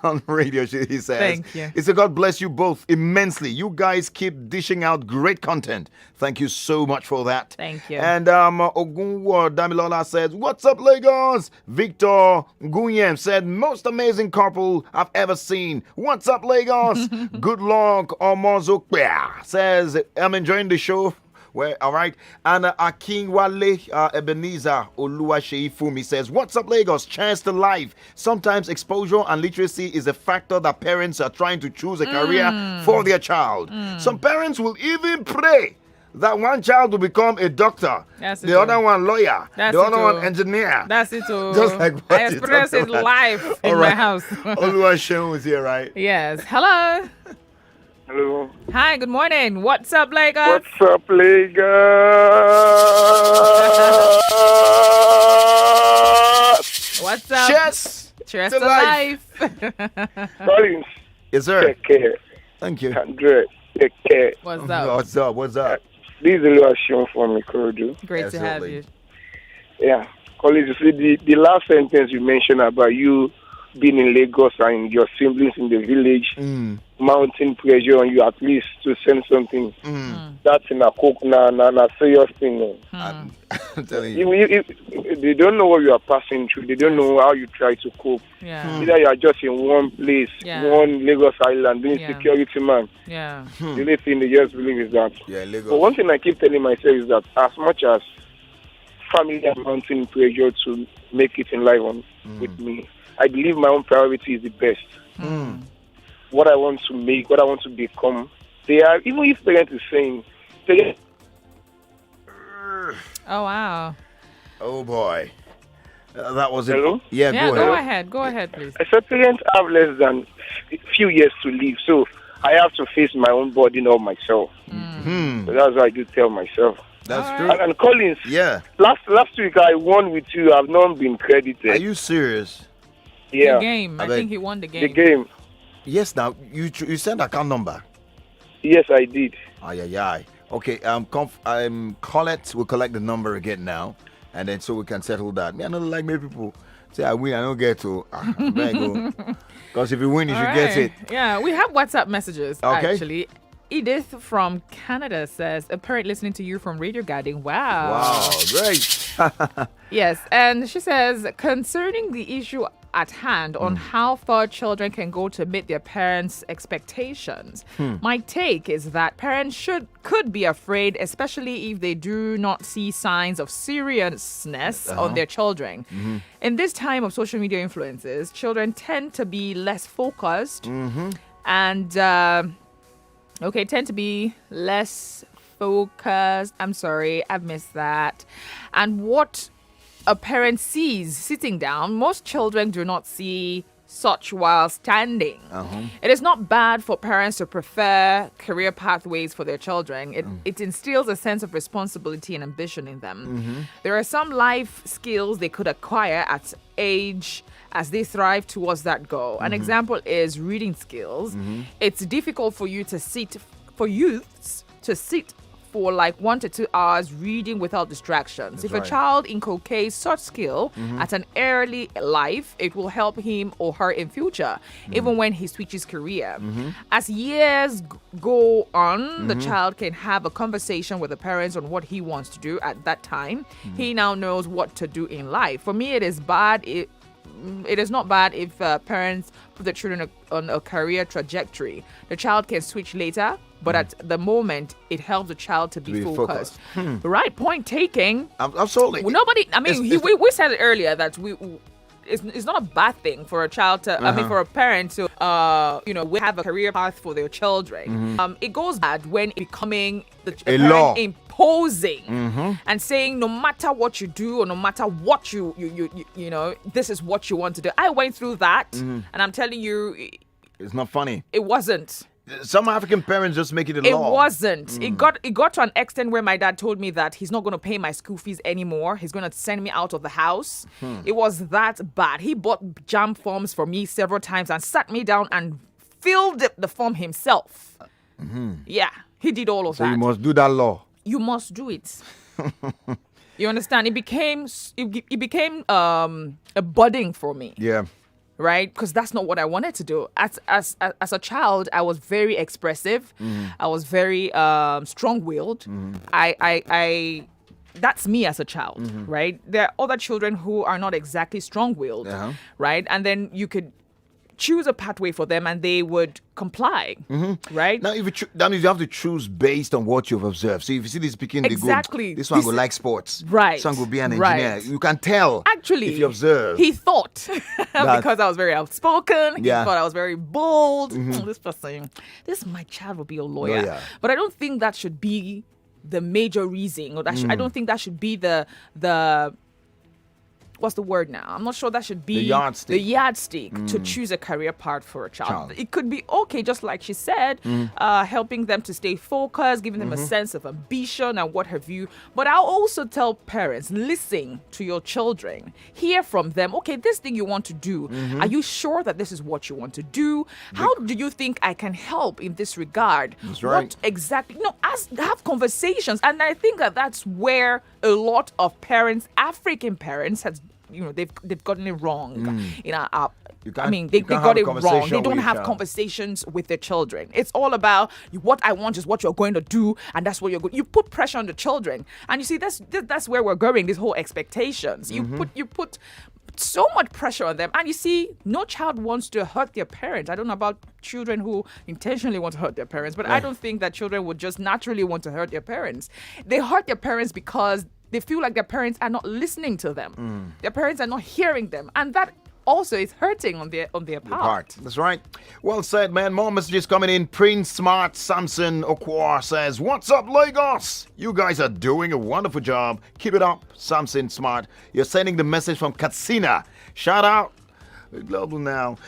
on radio," he says. Thank you. He said, "God bless you both immensely. You guys keep dishing out great content. Thank you so much for that." Thank you. And Ogunwo Damilola says, "What's up, Lagos?" Victor Gunyem said, "Most amazing couple I've ever seen. What's up, Lagos?" Good luck, Omozokpea says, "I'm enjoying the show Well, all right. And Akinwale Ebenezer Oluwaseifumi says, "What's up, Lagos? Chance to life. Sometimes exposure and literacy is a factor that parents are trying to choose a career for their child. Some parents will even pray that one child will become a doctor, the other one lawyer, the other one engineer. That's it. Just like what I experienced it live in my house. Oluwaseun is here, right? Yes. Hello. Hello. Hi, good morning. What's up, Lagos? What's up, Lagos? What's up? Cheers to life. Collins. Yes, sir. Take care. Thank you. Andrea, take care. What's up? What's up? This is Oluwaseun from Ikorodu. Great to have you. Yeah. Collins, you see, the last sentence you mentioned about you being in Lagos and your siblings in the village mounting pressure on you at least to send something. That's in a cook na serious thing. I'm telling you. They don't know what you are passing through. They don't know how you try to cope. Either you are just in one place, one Lagos Island, being security man. Yeah. The only thing they just believe is that. Lagos. But one thing I keep telling myself is that as much as family are mounting pressure to make it in life with me, I believe my own priority is the best. What I want to make, what I want to become. They are, even if parents is saying, oh wow. Oh boy. That was it. Hello? Yeah, go ahead. Go ahead, please. I said parents have less than a few years to live, so I have to face my own burden of myself. So that's what I do tell myself. That's true. And Collins, last week I won with you. I've not been credited. Are you serious? Yeah. The game. I think he won the game. The game. Yes. Now you sent account number. Yes, I did. Aye. Okay. Colette will collect the number again now, and then so we can settle that. I don't like many people say I win. I don't get to. Because if you win, you should get it. Yeah, we have WhatsApp messages actually. Okay. Edith from Canada says, a parent listening to you from Radio Garden. Wow, great. Yes, and she says, concerning the issue at hand on how far children can go to meet their parents' expectations, my take is that parents could be afraid, especially if they do not see signs of seriousness on their children. In this time of social media influences, children tend to be less focused and tend to be less focused. I'm sorry, I've missed that. And what a parent sees sitting down, most children do not see such while standing. It is not bad for parents to prefer career pathways for their children. It instills a sense of responsibility and ambition in them. There are some life skills they could acquire at age as they thrive towards that goal. An example is reading skills. It's difficult for youths to sit for like 1 to 2 hours reading without distractions. That's if right. a child inculcates such skill at an early life, it will help him or her in future, even when he switches career. As years go on, the child can have a conversation with the parents on what he wants to do at that time. He now knows what to do in life. For me, it is not bad if parents put the children on a career trajectory. The child can switch later, but at the moment, it helps the child to be focused. Right, point taken. Absolutely. Well, nobody, I mean, we said it earlier that it's not a bad thing for a child to, for a parent to, have a career path for their children. It goes bad when becoming the parent law. Imposing and saying no matter what you do or no matter what you this is what you want to do. I went through that, and I'm telling you, it's not funny. It wasn't. Some African parents just make it a law. It wasn't. It got to an extent where my dad told me that he's not going to pay my school fees anymore. He's going to send me out of the house. It was that bad. He bought jam forms for me several times and sat me down and filled the form himself. Yeah, he did all of that. So you must do that law. You must do it. You understand? It became a burden for me. Yeah. Right? Because that's not what I wanted to do. As a child, I was very expressive. I was very strong-willed. I that's me as a child, right? There are other children who are not exactly strong-willed, right? And then you could choose a pathway for them and they would comply, right? Now, if you have to choose based on what you've observed. So if you see this speaking, exactly. this one will like sports. Right. This one will be an engineer. You can tell. Actually, if you observe. He thought because I was very outspoken. Yeah. He thought I was very bold. This person, my child will be a lawyer. But I don't think that should be the major reason, or I don't think that should be the what's the word now? I'm not sure that should be the yardstick, to choose a career path for a child. It could be okay, just like she said, helping them to stay focused, giving them a sense of ambition and what have you. But I'll also tell parents, listen to your children, hear from them. Okay, this thing you want to do, are you sure that this is what you want to do? How do you think I can help in this regard? That's right. What exactly? Have conversations, and I think that's where a lot of parents, African parents, they've gotten it wrong. They got it wrong. They don't have conversations with their children. It's all about what I want is what you're going to do, and that's what you're going. You put pressure on the children, and you see that's where we're going. These whole expectations. You put so much pressure on them, and you see, no child wants to hurt their parents. I don't know about children who intentionally want to hurt their parents, but I don't think that children would just naturally want to hurt their parents. They hurt their parents because they feel like their parents are not listening to them. Their parents are not hearing them, and that also is hurting on their part. That's right. Well said, man. More messages coming in. Prince Smart Samson Okwar says, "What's up, Lagos? You guys are doing a wonderful job. Keep it up, Samson Smart. You're sending the message from Katsina. Shout out. Global now.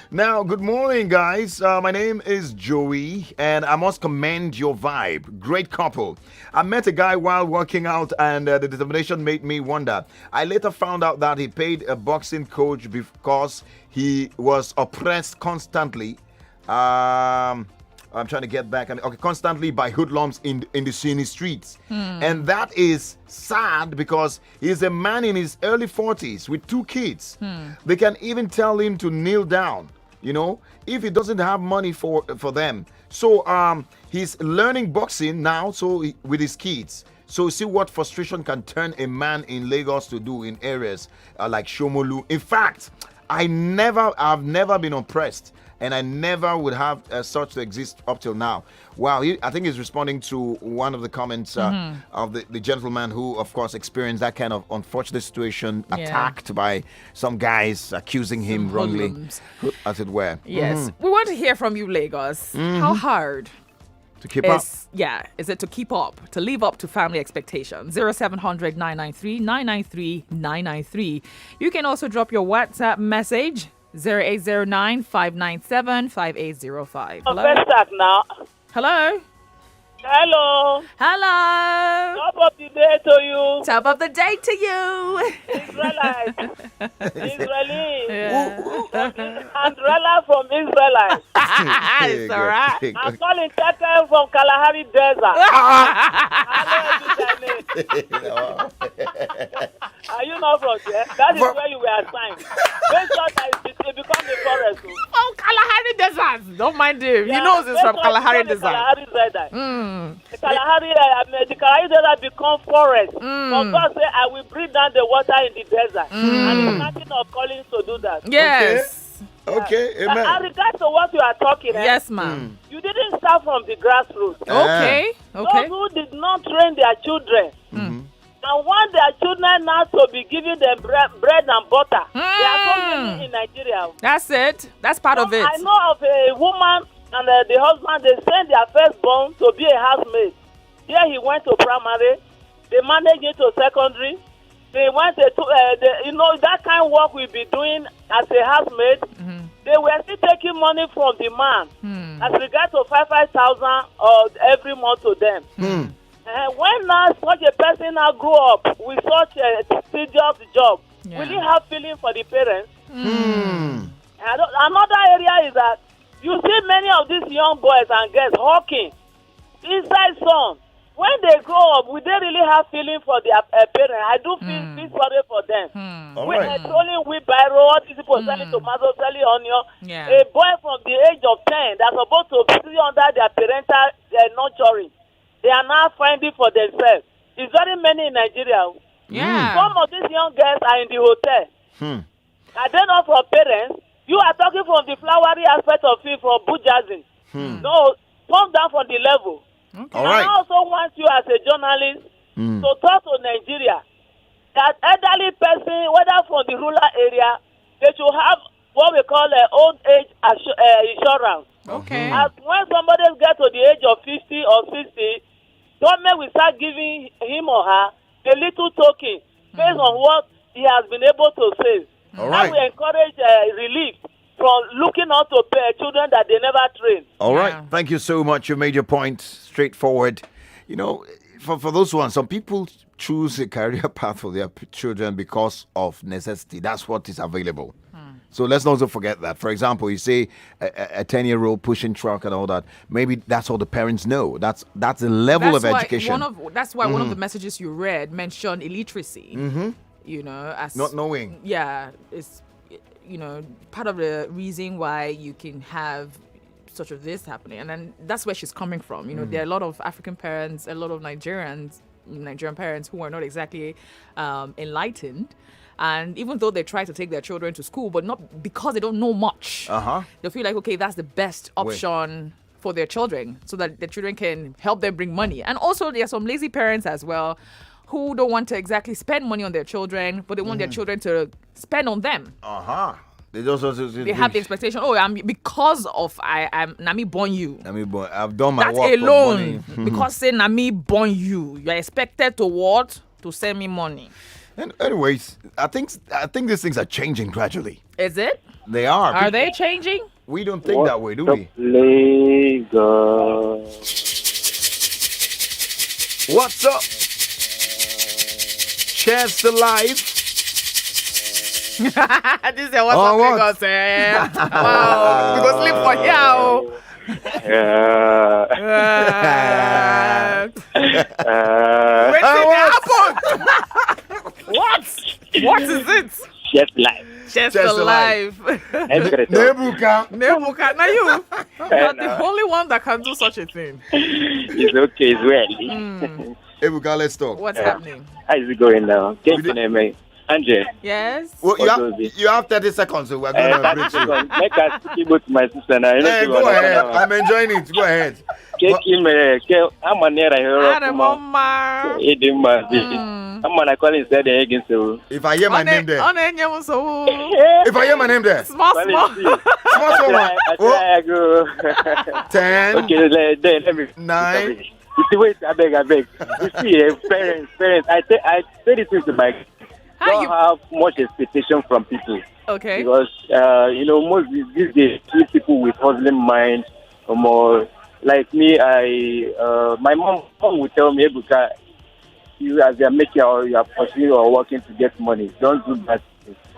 Good morning, guys. My name is Joey, and I must commend your vibe. Great couple. I met a guy while working out, and the determination made me wonder. I later found out that he paid a boxing coach because he was oppressed constantly. I'm trying to get back. Constantly by hoodlums in the Sini streets. And that is sad because he's a man in his early 40s with 2 kids. They can even tell him to kneel down, if he doesn't have money for them. So he's learning boxing now with his kids. So see what frustration can turn a man in Lagos to do in areas like Shomolu. In fact, I've never been oppressed. And I never would have such to exist up till now. Wow, I think he's responding to one of the comments of the gentleman who, of course, experienced that kind of unfortunate situation, attacked by some guys accusing him wrongly, as it were. Yes. We want to hear from you, Lagos. How hard to keep up? Yeah, is it to keep up, to live up to family expectations? 0700 993 993 993. You can also drop your WhatsApp message. 0809-597-5805. Hello? Now. Hello? Hello. Hello. Top of the day to you. Top of the day to you. Israelite. Andrea from Israelite. It's all right. I'm calling Teke from Kalahari Desert. Are you not from there? That is where you were assigned. Make sure that it become a forest. Oh, Kalahari Desert. Don't mind him. He knows it's from Kalahari Desert. Kalahari Desert. The Kalahari Desert become forest. So God say, I will bring down the water in the desert. And he's nothing of calling to do that. Yes. Okay, amen. And regards to what you are talking, yes, ma'am. You didn't start from the grassroots. Okay. Those who did not train their children. And want their children now to be giving them bread and butter. There are so many in Nigeria. That's it. That's part of it. I know of a woman and the husband, they sent their firstborn to be a housemaid. Here he went to primary. They managed it to secondary. They went to, that kind of work we'll be doing as a housemaid. They were still taking money from the man as regards to 5,000 every month to them. When now such a person now grew up with such a tedious job, will he have feeling for the parents? Another area is that you see many of these young boys and girls hawking inside sun. When they grow up, will they really have feeling for their parents? I do feel sorry for them. When they're trolling wheelbarrow, all these people selling tomatoes, selling onion, a boy from the age of 10 that's supposed to be under their parental nurturing, they are now finding for themselves. It's very many in Nigeria. Some of these young girls are in the hotel. Are they not from parents? You are talking from the flowery aspect of it, from Bujazin. No, come down from the level. Okay. All right. And I also want you as a journalist to talk to Nigeria that elderly person, whether from the rural area, they should have what we call old age insurance. Okay. As when somebody gets to the age of 50 or 60, government will start giving him or her a little token based on what he has been able to save. All That right. will encourage relief from looking out to children that they never train. All right. Thank you so much. You made your point straightforward. You know, for those ones, some people choose a career path for their children because of necessity. That's what is available. So let's not also forget that. For example, you say a 10-year-old pushing truck and all that. Maybe that's all the parents know. That's the level of education. That's why one of the messages you read mentioned illiteracy. You know, as not knowing. Yeah, it's part of the reason why you can have such of this happening, and then that's where she's coming from. You know, there are a lot of African parents, a lot of Nigerian parents who are not exactly enlightened. And even though they try to take their children to school, but not because they don't know much, they feel like, okay, that's the best option for their children so that the children can help them bring money. And also there are some lazy parents as well who don't want to exactly spend money on their children, but they want their children to spend on them. They have the expectation, because of I'm Nami born you. I've done my work. That alone, because say Nami born you, you are expected to what? To send me money. And anyways, I think these things are changing gradually. Is it? They are. Are they changing? We don't think that way, do we? Lagos. What's up? Cheers to life. This is what's up, Lagos. Wow, we go sleep for here. What? What is it? Chef life. Chef life. Nebuka. Now you. You're the only one that can do such a thing. It's okay, it's well. Ebuka, let's talk. What's happening? How is it going now? Andrea. Yes. Well, you have 30 seconds, so we're going to break you. Make us keep it to my sister now. Hey, go ahead. I'm enjoying it. Go ahead. I'm a near I'm gonna call inside the again. So if I hear my name there, if I hear my name there, small. 10. Okay, let me 9. You see, wait, I beg. You see, parents. I say this to my. Don't have much expectation from people. Okay. Because most these days, people with hustling mind, or more like me. My mom would tell me, Ebuka, you as you're making or you're pursuing or working to get money, don't do that.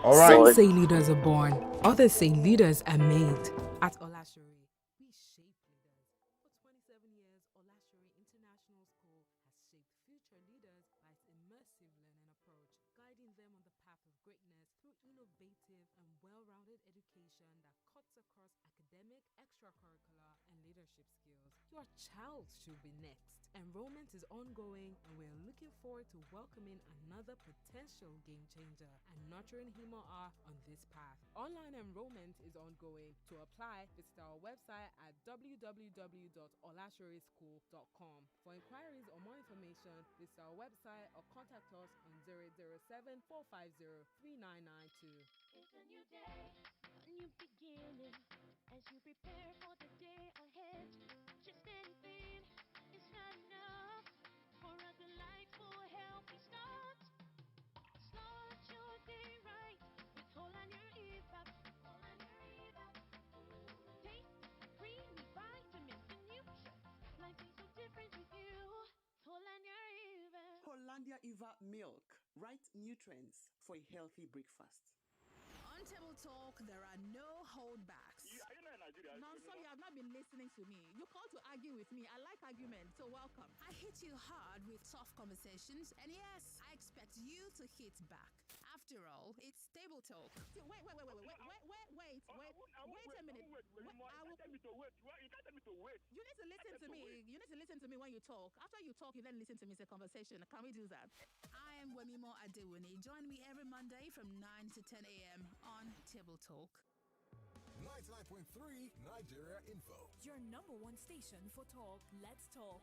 All right. Some say leaders are born, others say leaders are made. At Olashere, we shape leaders. For 27 years, Olashere International School has shaped future leaders by its immersive learning approach, guiding them on the path of greatness through innovative and well-rounded education that cuts across academic, extracurricular, and leadership skills. Your child should be next. Enrollment is ongoing, and we're looking forward to welcoming another potential game changer and nurturing him or her on this path. Online enrollment is ongoing. To apply, visit our website at www.olashereschool.com. For inquiries or more information, visit our website or contact us on 007-450-3992. It's a new day, a new beginning. As you prepare for the day ahead, just anything is not enough for a delightful, healthy start. Start your day right with Holland your EVAP. Taste creamy vitamins and nutrients. Life is so different with you. Hollandia Eva. Hollandia Eva milk. Right nutrients for a healthy breakfast. On Table Talk, there are no holdbacks. No, so you have not been listening to me. You called to argue with me. I like argument, so welcome. I hit you hard with tough conversations, and yes, I expect you to hit back. After all, it's Table Talk. Wait a minute. You need to listen to me. You need to listen to me when you talk. After you talk, you then listen to me. It's a conversation. Can we do that? I am Wemimo Adewini. Join me every Monday from 9 to 10 a.m. on Table Talk. 99.3 Nigeria Info. Your number one station for talk. Let's talk.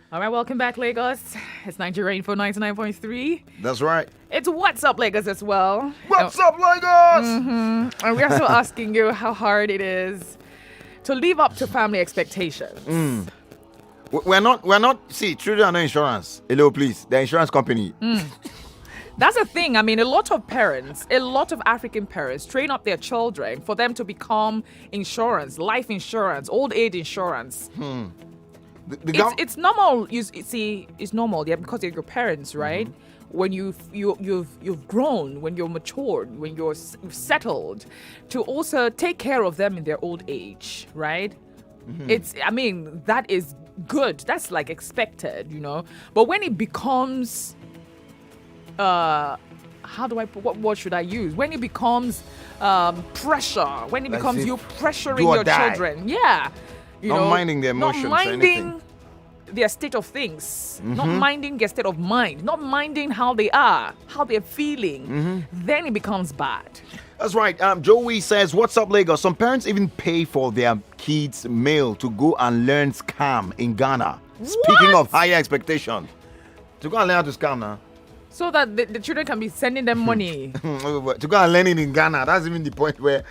All right, welcome back, Lagos. It's Nigeria Info 99.3. That's right. It's What's Up, Lagos as well. What's up, Lagos? And we are still asking you how hard it is to live up to family expectations. We're not, see, children are no insurance. Hello, please. The insurance company. That's the thing. I mean, a lot of African parents train up their children for them to become insurance, life insurance, old age insurance. It's normal. It's normal. Yeah, because they're your parents, right? When you've grown, when you're matured, when you're settled, to also take care of them in their old age, right? That is good. That's like expected, you know. But when it becomes, what word should I use? When it becomes pressure, when it becomes you pressuring your children, Not minding their emotions, not minding their state of things, not minding their state of mind, not minding how they are, how they're feeling, then it becomes bad. That's right. Joey says, what's up, Lagos? Some parents even pay for their kids' meal to go and learn scam in Ghana. Speaking of higher expectation, to go and learn how to scam now. So that the children can be sending them money. To go and learn it in Ghana. That's even the point where...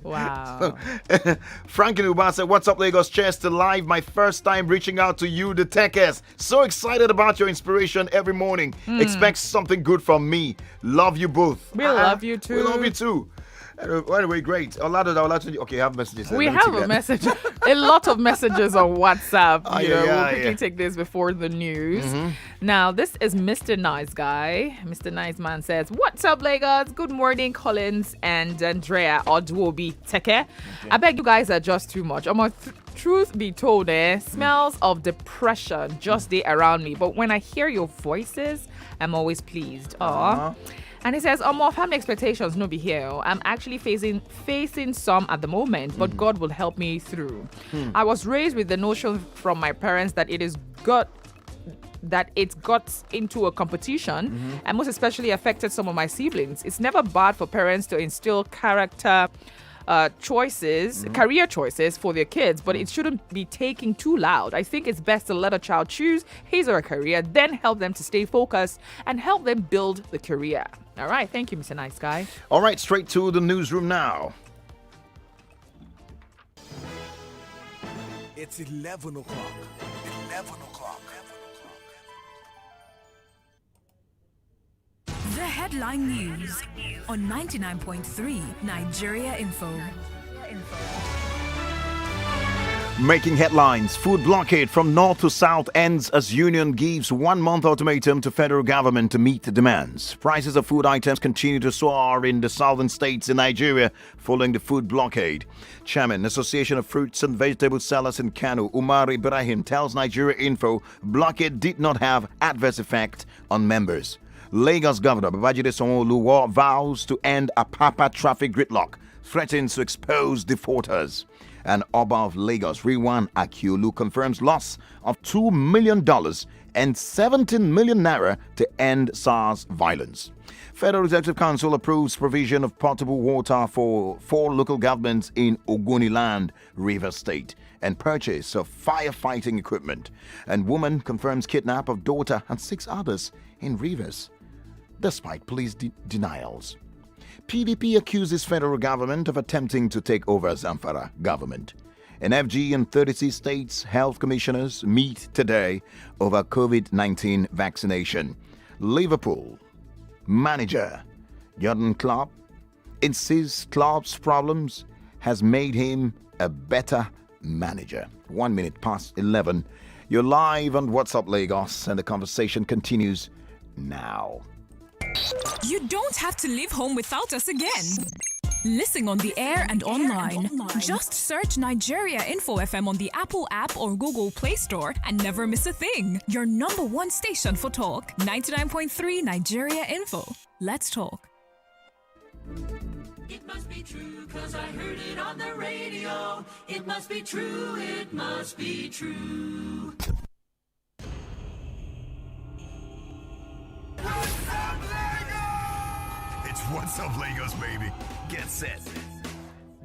Wow. Frank in Uba said, what's up, Lagos? Cheers to live. My first time reaching out to you, the Tekes. So excited about your inspiration every morning. Expect something good from me. Love you both. We love you too. We love you too. Anyway, great. Okay, I have messages. We have a message. A lot of messages on WhatsApp. We'll quickly take this before the news. Now, this is Mr. Nice Guy. Mr. Nice Man says, what's up, Lagos? Good morning, Collins and Andrea, Odu-obi, Teke. I beg you guys are just too much. Truth be told, smells of depression just there around me. But when I hear your voices, I'm always pleased. And he says, more family expectations no be here. I'm actually facing some at the moment, but God will help me through. I was raised with the notion from my parents that it's got into a competition and most especially affected some of my siblings. It's never bad for parents to instill career choices for their kids, but it shouldn't be taken too loud. I think it's best to let a child choose his or her career, then help them to stay focused and help them build the career. All right. Thank you, Mr. Nice Guy. All right. Straight to the newsroom now. It's 11 o'clock. 11 o'clock. The headline news on 99.3 Nigeria Info. Making headlines. Food blockade from north to south ends as union gives 1 month ultimatum to federal government to meet the demands. Prices of food items continue to soar in the southern states in Nigeria following the food blockade. Chairman, Association of Fruits and Vegetable Sellers in Kano, Umar Ibrahim, tells Nigeria Info blockade did not have adverse effect on members. Lagos Governor Babajide Sanwo-Olu vows to end Apapa traffic gridlock, threatens to expose defaulters. And Oba of Lagos, Riwan Akiolu, confirms loss of $2 million and 17 million naira to end SARS violence. Federal Executive Council approves provision of potable water for 4 local governments in Ogoniland, Rivers State, and purchase of firefighting equipment. And woman confirms kidnap of daughter and 6 others in Rivers, despite police denials. PDP accuses federal government of attempting to take over Zamfara government. And FG and 36 states health commissioners meet today over COVID-19 vaccination. Liverpool manager Jurgen Klopp insists Klopp's problems has made him a better manager. 1 minute past 11. You're live on What's Up Lagos, and the conversation continues now. You don't have to leave home without us again. Listen on the air and online. Just search Nigeria Info FM on the Apple app or Google Play Store and never miss a thing. Your number one station for talk. 99.3 Nigeria Info. Let's talk. It must be true, 'cause I heard it on the radio. It must be true, it must be true. It's What's Up Lagos, baby. Get set.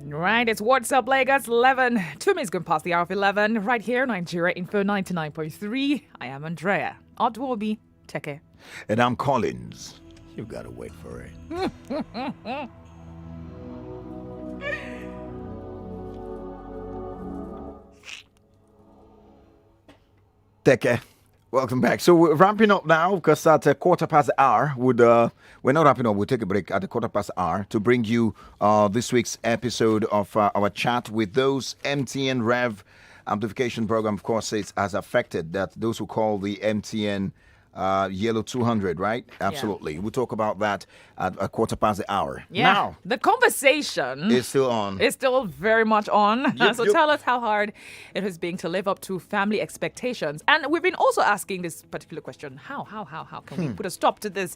Right, it's What's Up Lagos, 11. 2 minutes going past the hour of 11. Right here, Nigeria Info 99.3. I am Andrea. Odu-obi, Teke. And I'm Collins. You gotta wait for it. Teke, welcome back. So we're ramping up now because at a quarter past the hour, we're not wrapping up. We'll take a break at a quarter past the hour to bring you this week's episode of our chat with those MTN Rev amplification program. Of course, it has affected that those who call the MTN Yellow 200, right? Absolutely. Yeah. We'll talk about that at a quarter past the hour. Yeah. Now, the conversation is still on. It's still very much on. Tell us how hard it has been to live up to family expectations. And we've been also asking this particular question. How can we put a stop to this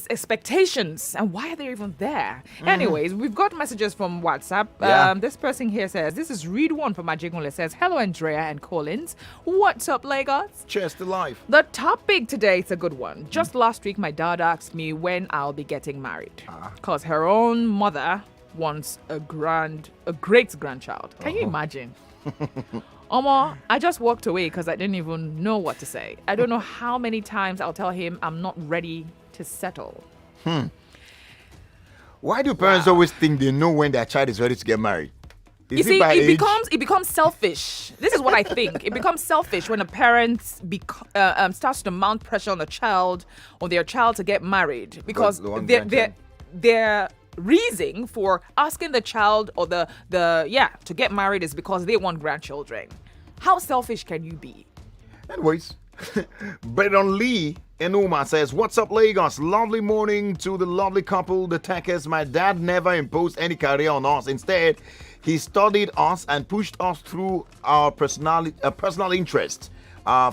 expectations, and why are they even there? Anyways, we've got messages from WhatsApp. Yeah. This person here says, this is Read One from Majigule, says, hello Andrea and Collins. What's up, Lagos? Cheers to life. The topic today is a good one. Just last week, my dad asked me when I'll be getting married. Because her own mother wants a great-grandchild. Can you imagine? Omar, I just walked away because I didn't even know what to say. I don't know how many times I'll tell him I'm not ready to settle. Why do parents always think they know when their child is ready to get married? You see, it becomes selfish. This is what I think. It becomes selfish when a parent starts to mount pressure on the child or their child to get married because their reason for asking the child or to get married is because they want grandchildren. How selfish can you be? Anyways, Bredon Lee in Uma says, what's up, Lagos? Lovely morning to the lovely couple, the Tekes. My dad never imposed any career on us. Instead, he studied us and pushed us through our personal interest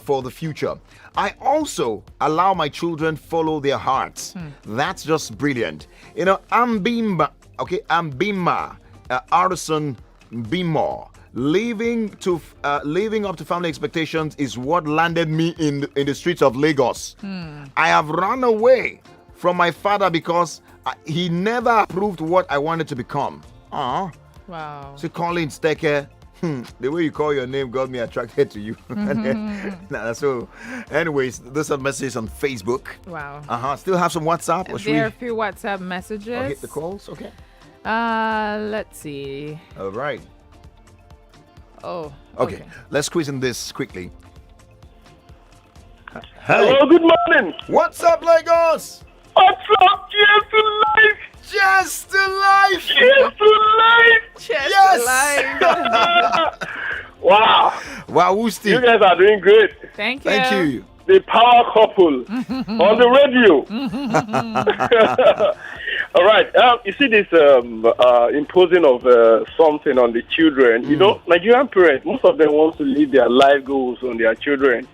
for the future. I also allow my children follow their hearts. That's just brilliant. You know, Ambima, Artisan Bimor. Living up to family expectations is what landed me in the streets of Lagos. I have run away from my father because he never approved what I wanted to become. Wow. So Collins, Teke, the way you call your name got me attracted to you. So, anyways, those are messages on Facebook. Wow. Still have some WhatsApp? There are a few WhatsApp messages. I'll hit the calls, okay. Let's see. All right. Oh. Okay. Let's squeeze in this quickly. Hello, good morning. What's up, Lagos? What's up? Cheers to life. Cheers to life. Cheers to life. Cheers to life. Wow. Wow, Woosty. You guys are doing great. Thank you. Thank you. The power couple on the radio. All right. You see this imposing of something on the children. You know, Nigerian parents, most of them want to leave their life goals on their children.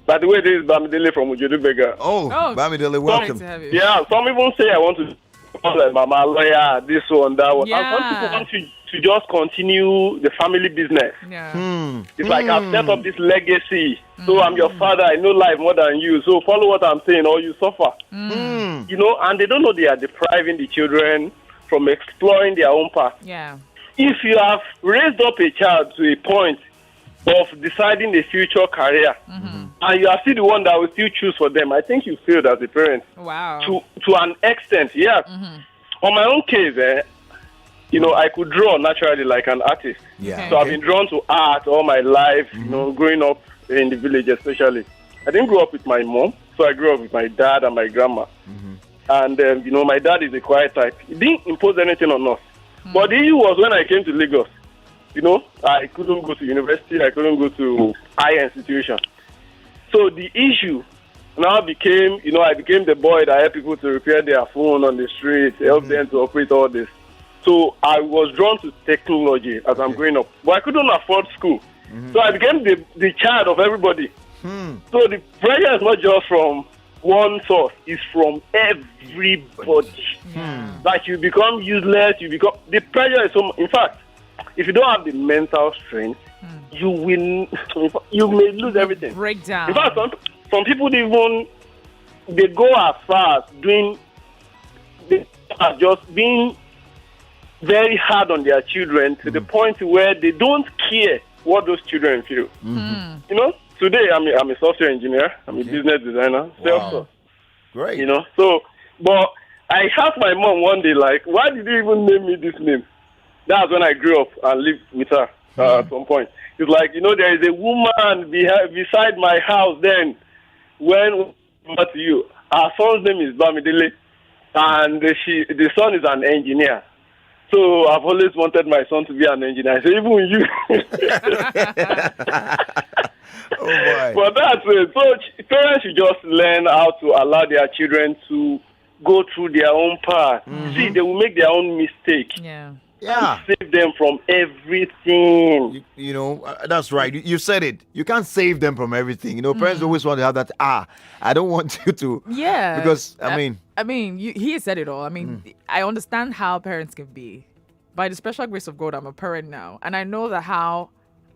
By the way, this is Bamidele from Ujudubega. Oh, Bamidele, welcome. Yeah, some even say I want to call like Mama lawyer, this one, that one. Yeah. And some people want to just continue the family business. Yeah. It's like I've set up this legacy. So I'm your father. I know life more than you. So follow what I'm saying or you suffer. You know, and they don't know they are depriving the children from exploring their own path. Yeah. If you have raised up a child to a point of deciding the future career, and you are still the one that will still choose for them, I think you failed as a parent. Wow. To an extent, yeah. On my own case, you know, I could draw naturally like an artist. Yeah. So I've been drawn to art all my life, you know, growing up in the village especially. I didn't grow up with my mom, so I grew up with my dad and my grandma. And, you know, my dad is a quiet type. He didn't impose anything on us. But the issue was when I came to Lagos, you know, I couldn't go to university, I couldn't go to higher institution. So the issue now became, you know, I became the boy that helped people to repair their phone on the street, help them to operate all this. So I was drawn to technology as I'm growing up. But I couldn't afford school. So I became the child of everybody. So the pressure is not just from one source, it's from everybody. Like you become useless, the pressure is so. In fact, if you don't have the mental strength, you may lose everything. Break down. In fact, some people they go as far as just being very hard on their children to the point where they don't care what those children feel. You know, today I'm a software engineer, I'm a business designer, self-taught. Great. You know, so, but I asked my mom one day, like, why did you even name me this name? That's when I grew up and lived with her at some point. It's like, you know, there is a woman beside my house then when to you. Her son's name is Bamidele, and the son is an engineer. So I've always wanted my son to be an engineer. So even you. Oh boy. But that's it. So parents should just learn how to allow their children to go through their own path. See, they will make their own mistake. Yeah. Save them from everything. You know, that's right. You said it. You can't save them from everything. You know, parents always want to have that, I don't want you to. Yeah. Because, he said it all. I mean, I understand how parents can be. By the special grace of God, I'm a parent now. And I know that how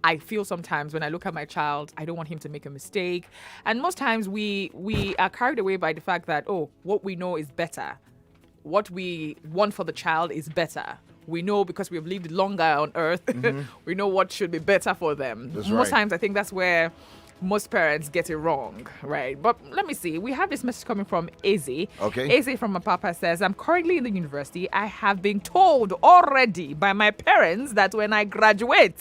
I feel sometimes when I look at my child, I don't want him to make a mistake. And most times we are carried away by the fact that, what we know is better. What we want for the child is better. We know because we've lived longer on earth, we know what should be better for them. Most times I think that's where most parents get it wrong, right? But let me see. We have this message coming from Izzy. Okay. Izzy from my papa says, I'm currently in the university. I have been told already by my parents that when I graduate,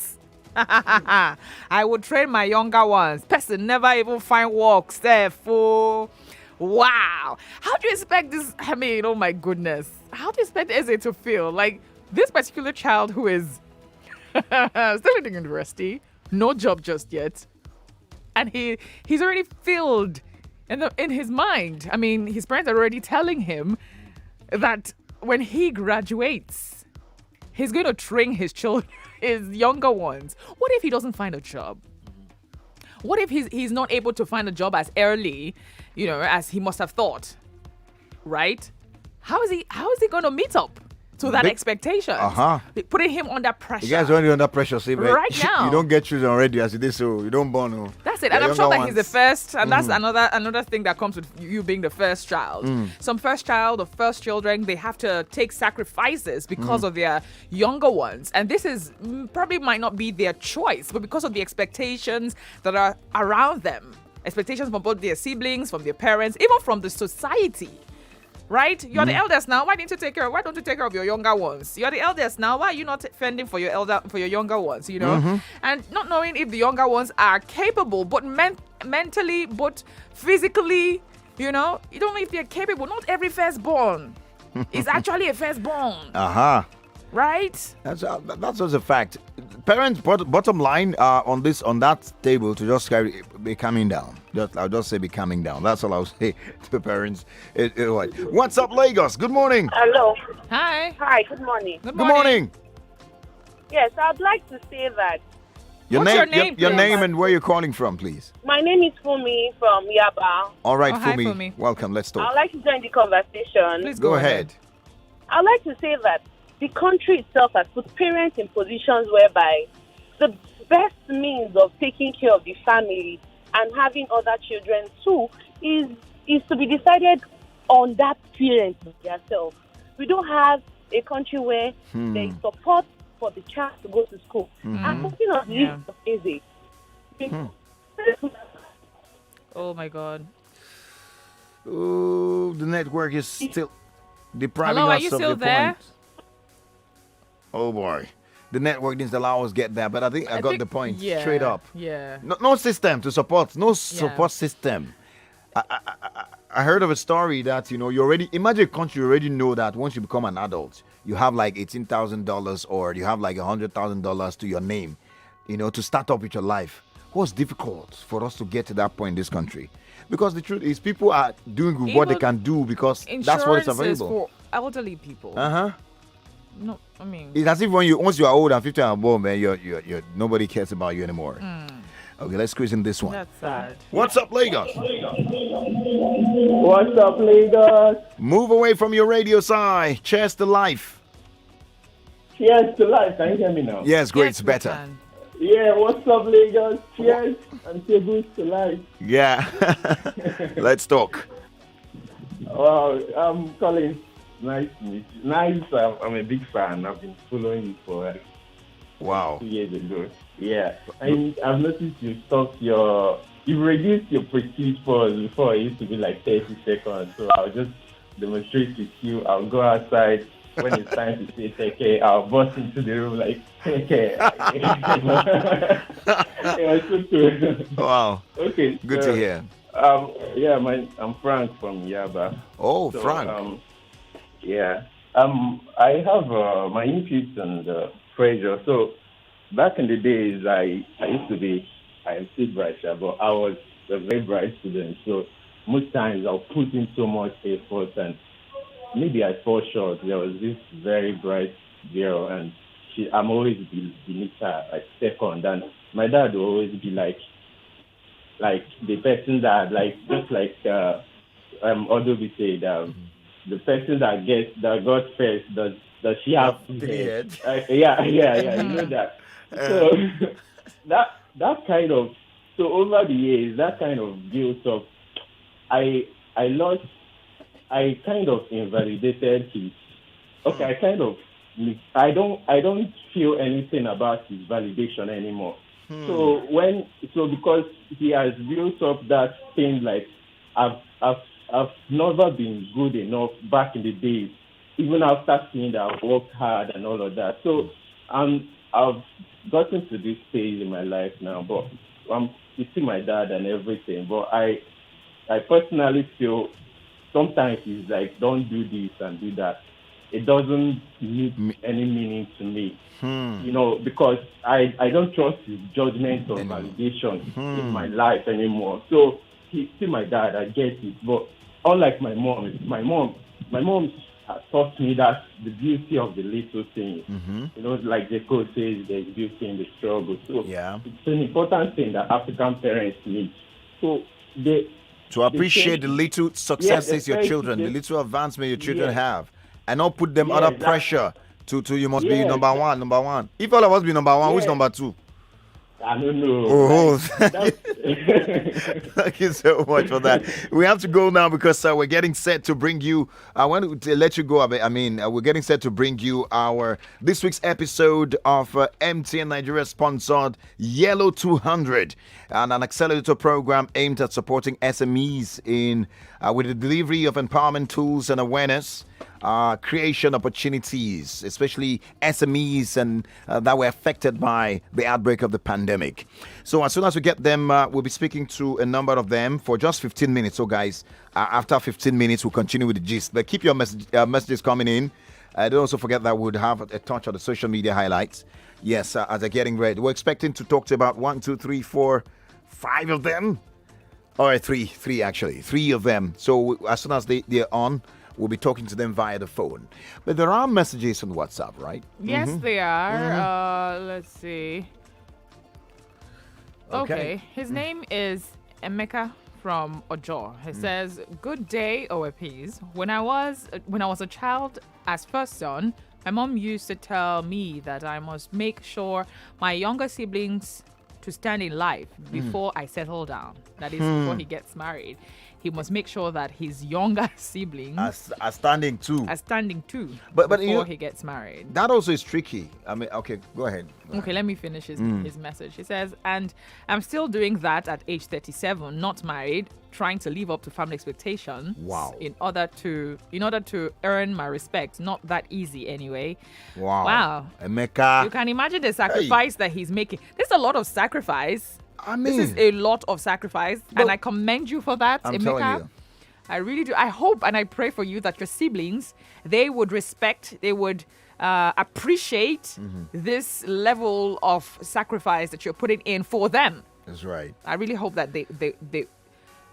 I will train my younger ones. Person never even find work, Steph. Wow. How do you expect this? I mean, oh my goodness. How do you expect Izzy to feel? Like, this particular child who is still in the university, no job just yet, and he's already filled in his mind. I mean, his parents are already telling him that when he graduates, he's going to train his children, his younger ones. What if he doesn't find a job? What if he's not able to find a job as early, as he must have thought, right? How is he going to meet up to that expectation? Putting him under pressure. You guys are already under pressure, see, right now. You don't get children already as it is, so you don't born. No. That's it. And I'm sure that he's the first, and that's another thing that comes with you being the first child. Some first child or first children, they have to take sacrifices because of their younger ones. And this is probably might not be their choice, but because of the expectations that are around them. Expectations from both their siblings, from their parents, even from the society. Right? You're the eldest now. Why don't you take care of your younger ones? You're the eldest now. Why are you not fending for your younger ones, And not knowing if the younger ones are capable, but mentally, but physically, you don't know if they're capable. Not every firstborn is actually a firstborn. Right? That's just a fact. Parents, bottom line on that table to just be coming down. I'll just say be coming down. That's all I'll say to the parents. What's up, Lagos? Good morning. Hello. Hi. Hi. Good morning. Good morning. Yes, I'd like to say that. Your name and where you're calling from, please. My name is Fumi from Yaba. All right, hi, Fumi. Fumi. Welcome. Let's talk. I'd like to join the conversation. Please go ahead. I'd like to say that the country itself has put parents in positions whereby the best means of taking care of the family and having other children too is to be decided on that parent themselves. We don't have a country where there is support for the child to go to school. I'm talking of this easy. Oh my God. Oh, the network is still depriving Hello, us are you of still the there? point. Oh boy. The network didn't allow us get there, but I think I got the point straight up. Yeah. No system to support. No support system. I heard of a story that, you already, imagine a country, you already know that once you become an adult, you have like $18,000 or you have like $100,000 to your name, to start up with your life. What's difficult for us to get to that point in this country? Because the truth is people are doing what they can do because that's what is available. For elderly people. No, I mean. It's as if once you are old and 50 and above, man, you're nobody cares about you anymore. Okay, let's squeeze in this one. That's sad. What's up, Lagos? What's up, Lagos? Move away from your radio side. Cheers to life. Cheers to life. Can you hear me now? Yes, great. It's better. Yeah, what's up, Lagos? Cheers and say good to life. Yeah. Let's talk. Wow, I'm calling. Nice to meet you. Nice. I'm a big fan. I've been following you for 2 years ago. Yeah, and I've noticed you you've reduced your prestige pause. Before it used to be like 30 seconds. So I'll just demonstrate with you. I'll go outside. When it's time to say Teke, I'll burst into the room like Teke. Wow. Okay. Good to hear. Yeah, I'm Frank from Yaba. Oh, so, Frank. Yeah. I have my interest in pressure. So back in the days, I used to be a still bright, but I was a very bright student. So most times I'll put in so much effort and maybe I fall short. There was this very bright girl, and I'm always beneath her, like second. And my dad will always be like the person that, just like Odu-obi said, the person that got first, does she have two heads? Yeah, you know that. So that kind of, so over the years, that kind of built up. I kind of invalidated his. Okay, I don't feel anything about his validation anymore. So because he has built up that thing, like I've never been good enough back in the days, even after seeing that I've worked hard and all of that. So I've gotten to this stage in my life now, but I'm still my dad and everything. But I personally feel sometimes it's like, don't do this and do that. It doesn't need any meaning to me, because I don't trust his judgment or validation in my life anymore. So he's still my dad, I get it. But unlike my mom has taught me that the beauty of the little things. Like the code says, there's beauty in the struggle. So it's an important thing that African parents need. So to appreciate the little successes your children, the little advancement your children have, and not put them under pressure to you must be number one. If all of us be number one, who's number two? I don't know. Oh, thank you so much for that. We have to go now because we're getting set to bring you. I want to let you go. We're getting set to bring you this week's episode of MTN Nigeria sponsored Yellow 200, and an accelerator program aimed at supporting SMEs with the delivery of empowerment tools and awareness. Creation opportunities, especially SMEs and that were affected by the outbreak of the pandemic. So as soon as we get them, we'll be speaking to a number of them for just 15 minutes. So guys, after 15 minutes, we'll continue with the gist. But keep your messages coming in. Don't also forget that we'll have a touch on the social media highlights. Yes, as they're getting ready. We're expecting to talk to about 1, 2, 3, 4, 5 of them. All right, three actually. 3 of them. So as soon as they're on, we'll be talking to them via the phone. But there are messages on WhatsApp, right? Yes, they are. Let's see. Okay. His name is Emeka from Ojo. He says, "Good day, OAPs. When I was a child, as first son, my mom used to tell me that I must make sure my younger siblings to stand in life before I settle down. That is, before he gets married. He must make sure that his younger siblings are standing too. But before he gets married. That also is tricky. Okay, go ahead. Okay, let me finish his message. He says, and I'm still doing that at age 37, not married, trying to live up to family expectations. Wow. In order to earn my respect. Not that easy anyway. Wow. Emeka. You can imagine the sacrifice that he's making. There's a lot of sacrifice. This is a lot of sacrifice, and I commend you for that, I'm Emeka. telling you. I really do. I hope and I pray for you that your siblings, they would respect, they would appreciate this level of sacrifice that you're putting in for them. That's right. I really hope that they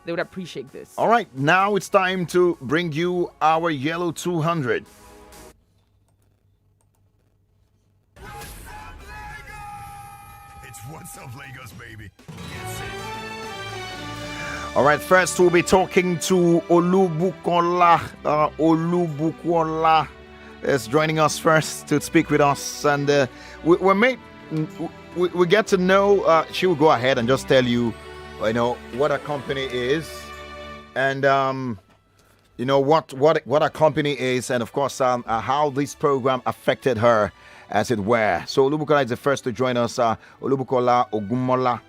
would appreciate this. All right, now it's time to bring you our Yellow 200. What's up, Lagos, baby? Get set. All right, first we'll be talking to Olubukola. Olubukola is joining us first to speak with us, and we get to know. She will go ahead and just tell you, what a company is, and what a company is, and of course how this program affected her, as it were. So Olubukola is the first to join us. Olubukola Ogumola.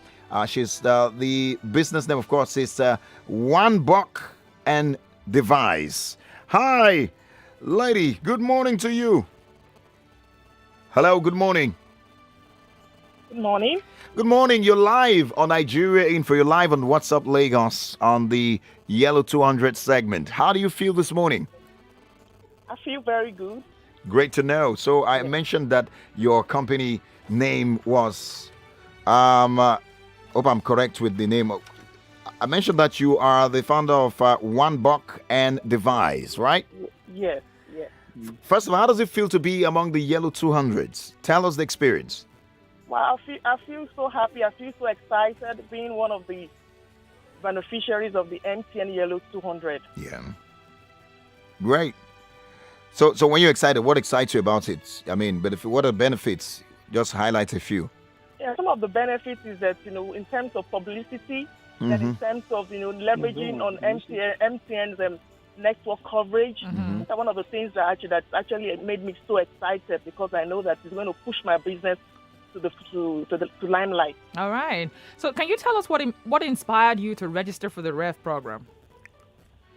She's the business name, of course, is One Buck and Device. Hi, lady. Good morning to you. Hello. Good morning. Good morning. Good morning. You're live on Nigeria Info. You're live on What's Up Lagos on the Yellow 200 segment. How do you feel this morning? I feel very good. Great to know. So I mentioned that your company name was hope I'm correct with the name. I mentioned that you are the founder of One Buck and Device, right? Yes, yes. First of all, how does it feel to be among the Yellow 200s? Tell us the experience. Well, I feel so happy. I feel so excited being one of the beneficiaries of the MTN Yellow 200. Yeah. Great. So when you're excited, what excites you about it? I mean, but what are the benefits? Just highlight a few. Yeah, some of the benefits is that, in terms of publicity, and in terms of, leveraging on MTN's network coverage. That's one of the things that actually made me so excited, because I know that it's going to push my business to the limelight. All right. So can you tell us what inspired you to register for the REF program?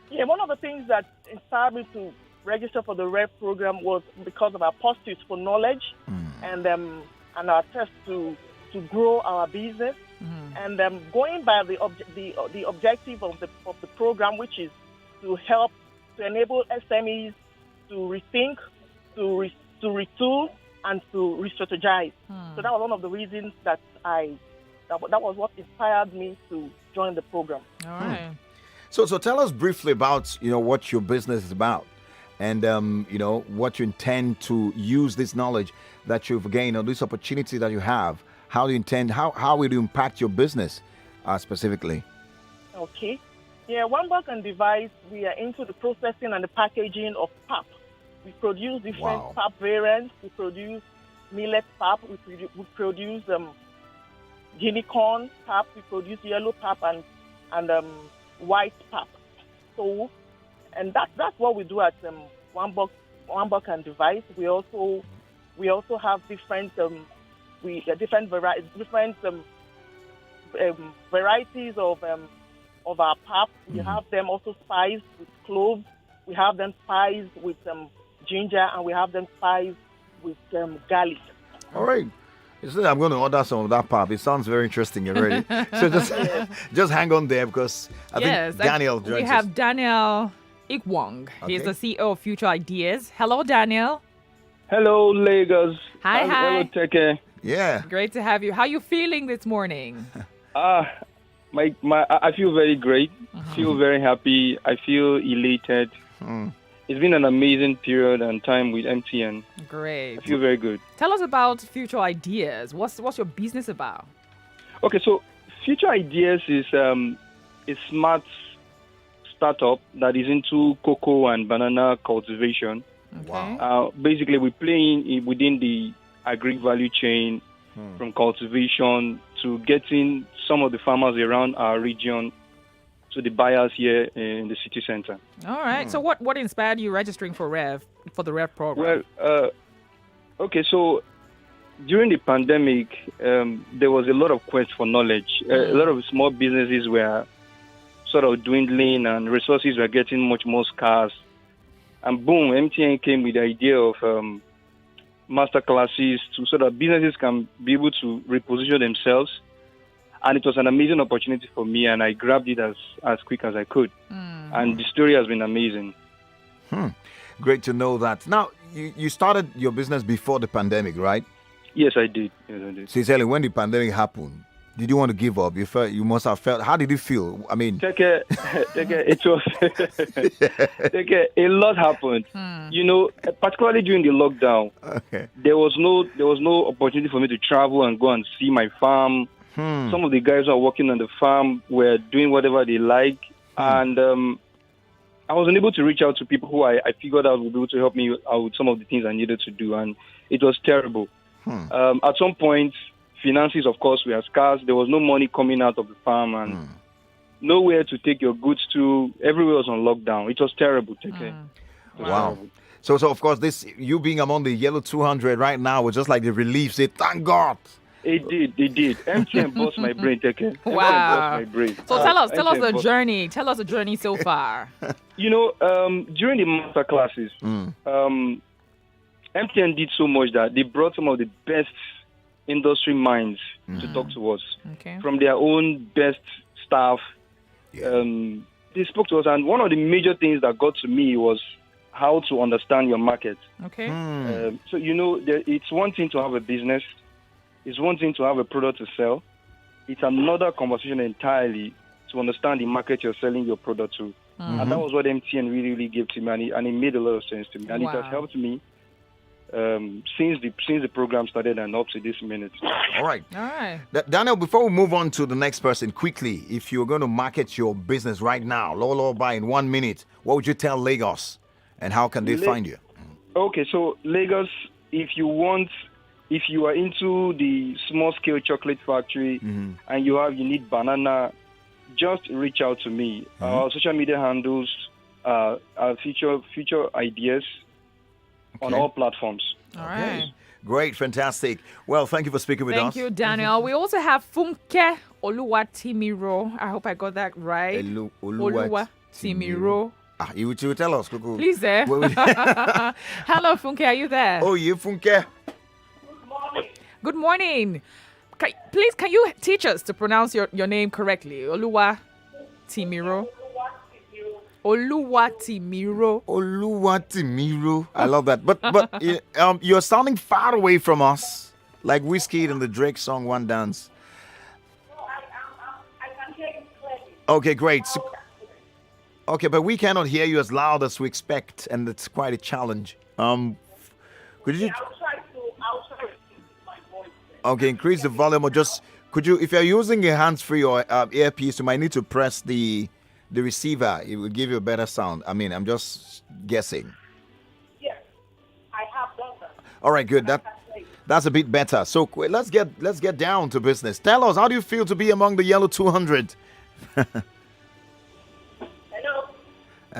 Yeah, one of the things that inspired me to register for the REF program was because of our pursuit for knowledge and our thirst to grow our business, and going by the objective of the program, which is to enable SMEs to rethink, to retool, and to re-strategize. So that was one of the reasons that was what inspired me to join the program. All right. So tell us briefly about what your business is about, and what you intend to use this knowledge that you've gained, or this opportunity that you have. How do you intend? How will it impact your business specifically? Okay. Yeah, One Buck and Device, we are into the processing and the packaging of pap. We produce different pap variants. We produce millet pap. We produce guinea corn pap. We produce yellow pap and white pap. So, and that's what we do at One Buck and Device. We also have different varieties of our pap. We have them also spiced with cloves. We have them spiced with ginger, and we have them spiced with garlic. All right. I'm going to order some of that pap. It sounds very interesting already. So just hang on there, because I think Daniel joins we have Daniel Ikwong. He's the CEO of Future Ideas. Hello, Daniel. Hello, Lagos. Hi. Hello, Teke. Yeah. Great to have you. How are you feeling this morning? I feel very great. Feel very happy. I feel elated. It's been an amazing period and time with MTN. Great. I feel very good. Tell us about Future Ideas. What's your business about? Okay, so Future Ideas is a smart startup that is into cocoa and banana cultivation. Okay. Basically, we play within the agri value chain, from cultivation to getting some of the farmers around our region to the buyers here in the city center. All right. So what inspired you registering for the REF program? Well, okay, so during the pandemic, there was a lot of quest for knowledge. A lot of small businesses were sort of dwindling, and resources were getting much more scarce. And boom, MTN came with the idea of master classes so that businesses can be able to reposition themselves. And it was an amazing opportunity for me, and I grabbed it as quick as I could. And the story has been amazing. Great to know that. Now, you started your business before the pandemic, right? Yes, I did. Sincerely, when the pandemic happened, Did you want to give up? You must have felt. How did you feel? I mean, Teke, it was Teke, a lot happened. You know, particularly during the lockdown, there was no opportunity for me to travel and go and see my farm. Some of the guys who are working on the farm were doing whatever they like, and I was unable to reach out to people who I figured out would be able to help me out with some of the things I needed to do, and it was terrible. At some point, finances, of course, were scarce. There was no money coming out of the farm, and nowhere to take your goods to. Everywhere was on lockdown. It was terrible. Wow. So of course, this you being among the yellow 200 right now was just like the relief. Say, thank God. It did. MTN bossed my brain, Teke. Wow. MTN bossed my brain. So tell us MTN the bossed- journey. Tell us the journey so far. You know, during the master classes, MTN did so much that they brought some of the best industry minds to talk to us. Okay. From their own best staff. They spoke to us, and one of the major things that got to me was how to understand your market. Okay. So, you know, it's one thing to have a business. It's one thing to have a product to sell. It's another conversation entirely to understand the market you're selling your product to. And that was what MTN really gave to me, and it made a lot of sense to me. And it has helped me since the program started and up to this minute. All right. Daniel, before we move on to the next person, quickly, if you're going to market your business right now, low buy in 1 minute, what would you tell Lagos, and how can they find you? Okay, so Lagos, if you are into the small scale chocolate factory and you need banana, just reach out to me. Our social media handles future ideas on all platforms. All right. Great, fantastic. Well, thank you for speaking with us. Thank you, Daniel. We also have Funke Oluwatimiro. I hope I got that right. Oluwatimiro. You will tell us, Kuku. Please, there. Hello, Funke. Are you there? Oh, you, Funke. Good morning. Please, can you teach us to pronounce your name correctly? Oluwatimiro. Oluwatimiro. I love that. But you're sounding far away from us, like Whiskey in the Drake song "One Dance." Okay, great. Okay, but we cannot hear you as loud as we expect, and it's quite a challenge. Could you? I'll try to my voice. Okay, increase the volume, or just could you? If you're using your hands-free or earpiece, you might need to press the receiver. It will give you a better sound. I mean, I'm just guessing. Yes, I have done that. All right, good. That's a bit better. So let's get down to business. Tell us, how do you feel to be among the yellow 200? Hello.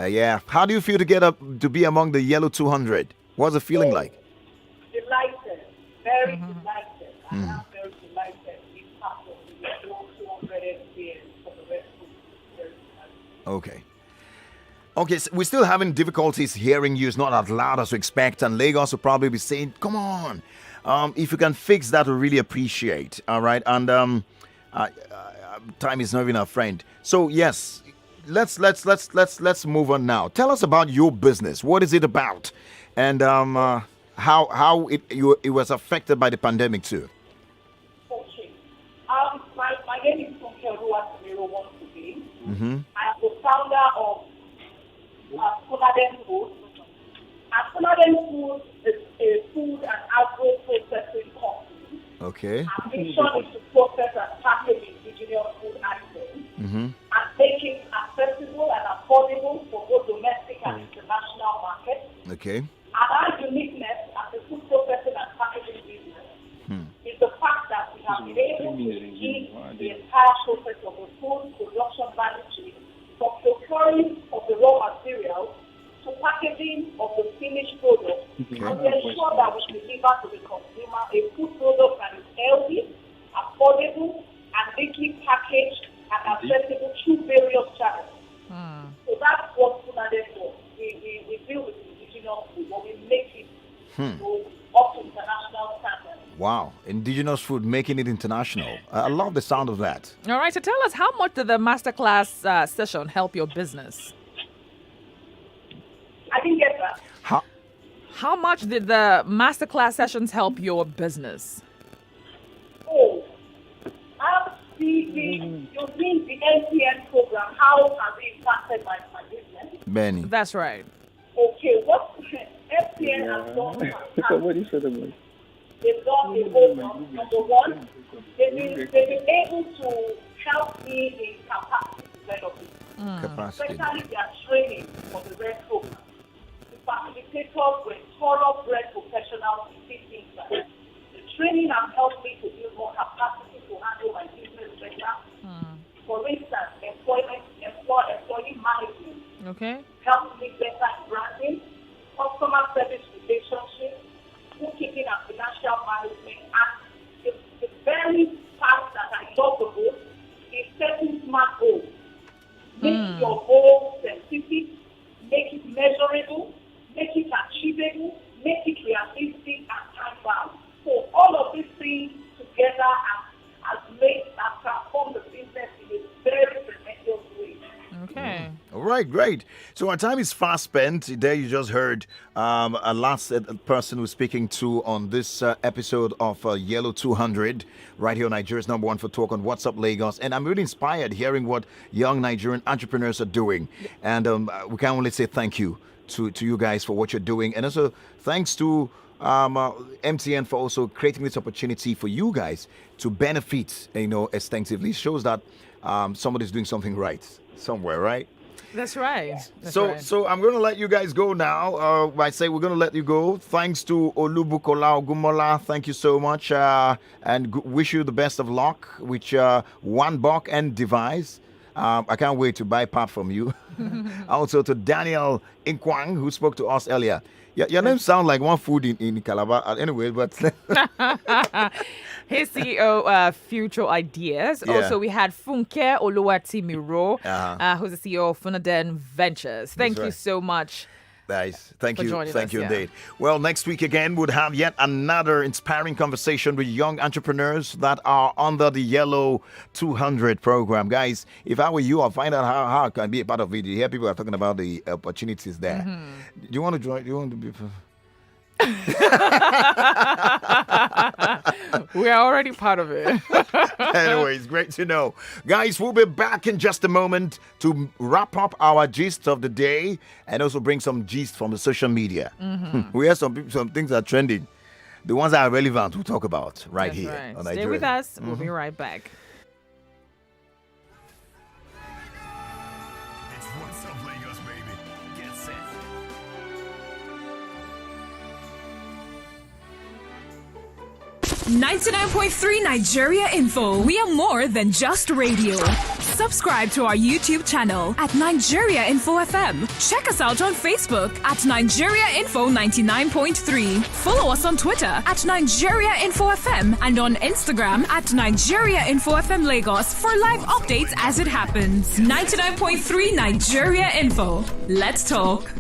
Yeah. How do you feel to be among the yellow 200? What's the feeling like? Delighted. Very delighted. I am very delighted to be part of the yellow 200 experience for the rest of the year. Okay, so we're still having difficulties hearing you. It's not as loud as we expect, and Lagos will probably be saying, "Come on." If you can fix that, we really appreciate. All right, and time is not even our friend. So yes, let's move on now. Tell us about your business. What is it about, and how it was affected by the pandemic too. Okay. My name is Funke Oluwatimiro once again. I am the founder of Funaden Food. Funaden Food is a food and agro-processing company. Okay. Our mission is to process and package indigenous food items and make it accessible and affordable for both domestic and international markets. Okay. And our uniqueness as a food processing and packaging business is the fact that we have been able to keep the entire process of the food production value chain from procuring of the raw materials to packaging of the finished product, and we ensure that we deliver to the consumer a food product that is healthy, affordable, and neatly packaged and accessible through various channels. So that's what Funaden does. We deal with indigenous food, but we make it go up to international standards. Wow, indigenous food, making it international. I love the sound of that. All right, so tell us, how much did the masterclass session help your business? I didn't get that. How much did the masterclass sessions help your business? Oh, you're doing the LPN program. How has it impacted my business? Benny. That's right. Okay, what LPN has done? Somebody said about it. They've done a whole lot. Number one, they've been able to help me in capacity development. Capacity. Especially their training for the RED program. The facilitators were thoroughbred professionals in these things. The training has helped me to build more capacity to handle my business better. For instance, employee management. Okay. Helps me better in branding, customer service relationships, bookkeeping and financial management. And the very part that I love the most is setting smart goals. Make your goals specific, make it measurable, make it achievable, make it realistic and time-bound. So all of these things together has transformed the business in a very tremendous way. Okay. All right, great. So our time is fast spent. There you just heard a last person who's speaking to on this episode of Yellow 200 right here on Nigeria's number one for talk on What's Up Lagos. And I'm really inspired hearing what young Nigerian entrepreneurs are doing. And we can only say thank you to you guys for what you're doing. And also thanks to MTN for also creating this opportunity for you guys to benefit, extensively. It shows that somebody's doing something right somewhere, right? That's right. So I'm going to let you guys go now. I say we're going to let you go. Thanks to Olubukola Ogumola. Thank you so much. And wish you the best of luck with One Buck and device. I can't wait to buy pap from you. Also to Daniel Inkwang, who spoke to us earlier. Your name sounds like one food in Calabar. Anyway, but... His CEO, Future Ideas. Yeah. Also, we had Funke Oluwatimiro, who's the CEO of Funaden Ventures. Thank you so much. Nice. Thank for you. joining Thank us, you yeah. indeed. Well, next week again, we'll have yet another inspiring conversation with young entrepreneurs that are under the Yellow 200 program. Guys, if I were you, I'll find out how I can be a part of it. You hear people are talking about the opportunities there. Do you want to join? Do you want to be... We are already part of it. Anyway, it's great to know. Guys, we'll be back in just a moment to wrap up our gist of the day and also bring some gist from the social media. We have some things that are trending. The ones that are relevant we'll talk about That's here right. on Stay Nigeria. with us. We'll be right back. It's What's Up Lagos, baby. Get set. .3 Nigeria Info. We are more than just radio. Subscribe to our YouTube channel at Nigeria Info FM. Check us out on Facebook at Nigeria Info 99.3. Follow us on Twitter at Nigeria Info FM and on Instagram at Nigeria Info FM Lagos for live updates as it happens. 99.3 Nigeria Info. Let's talk.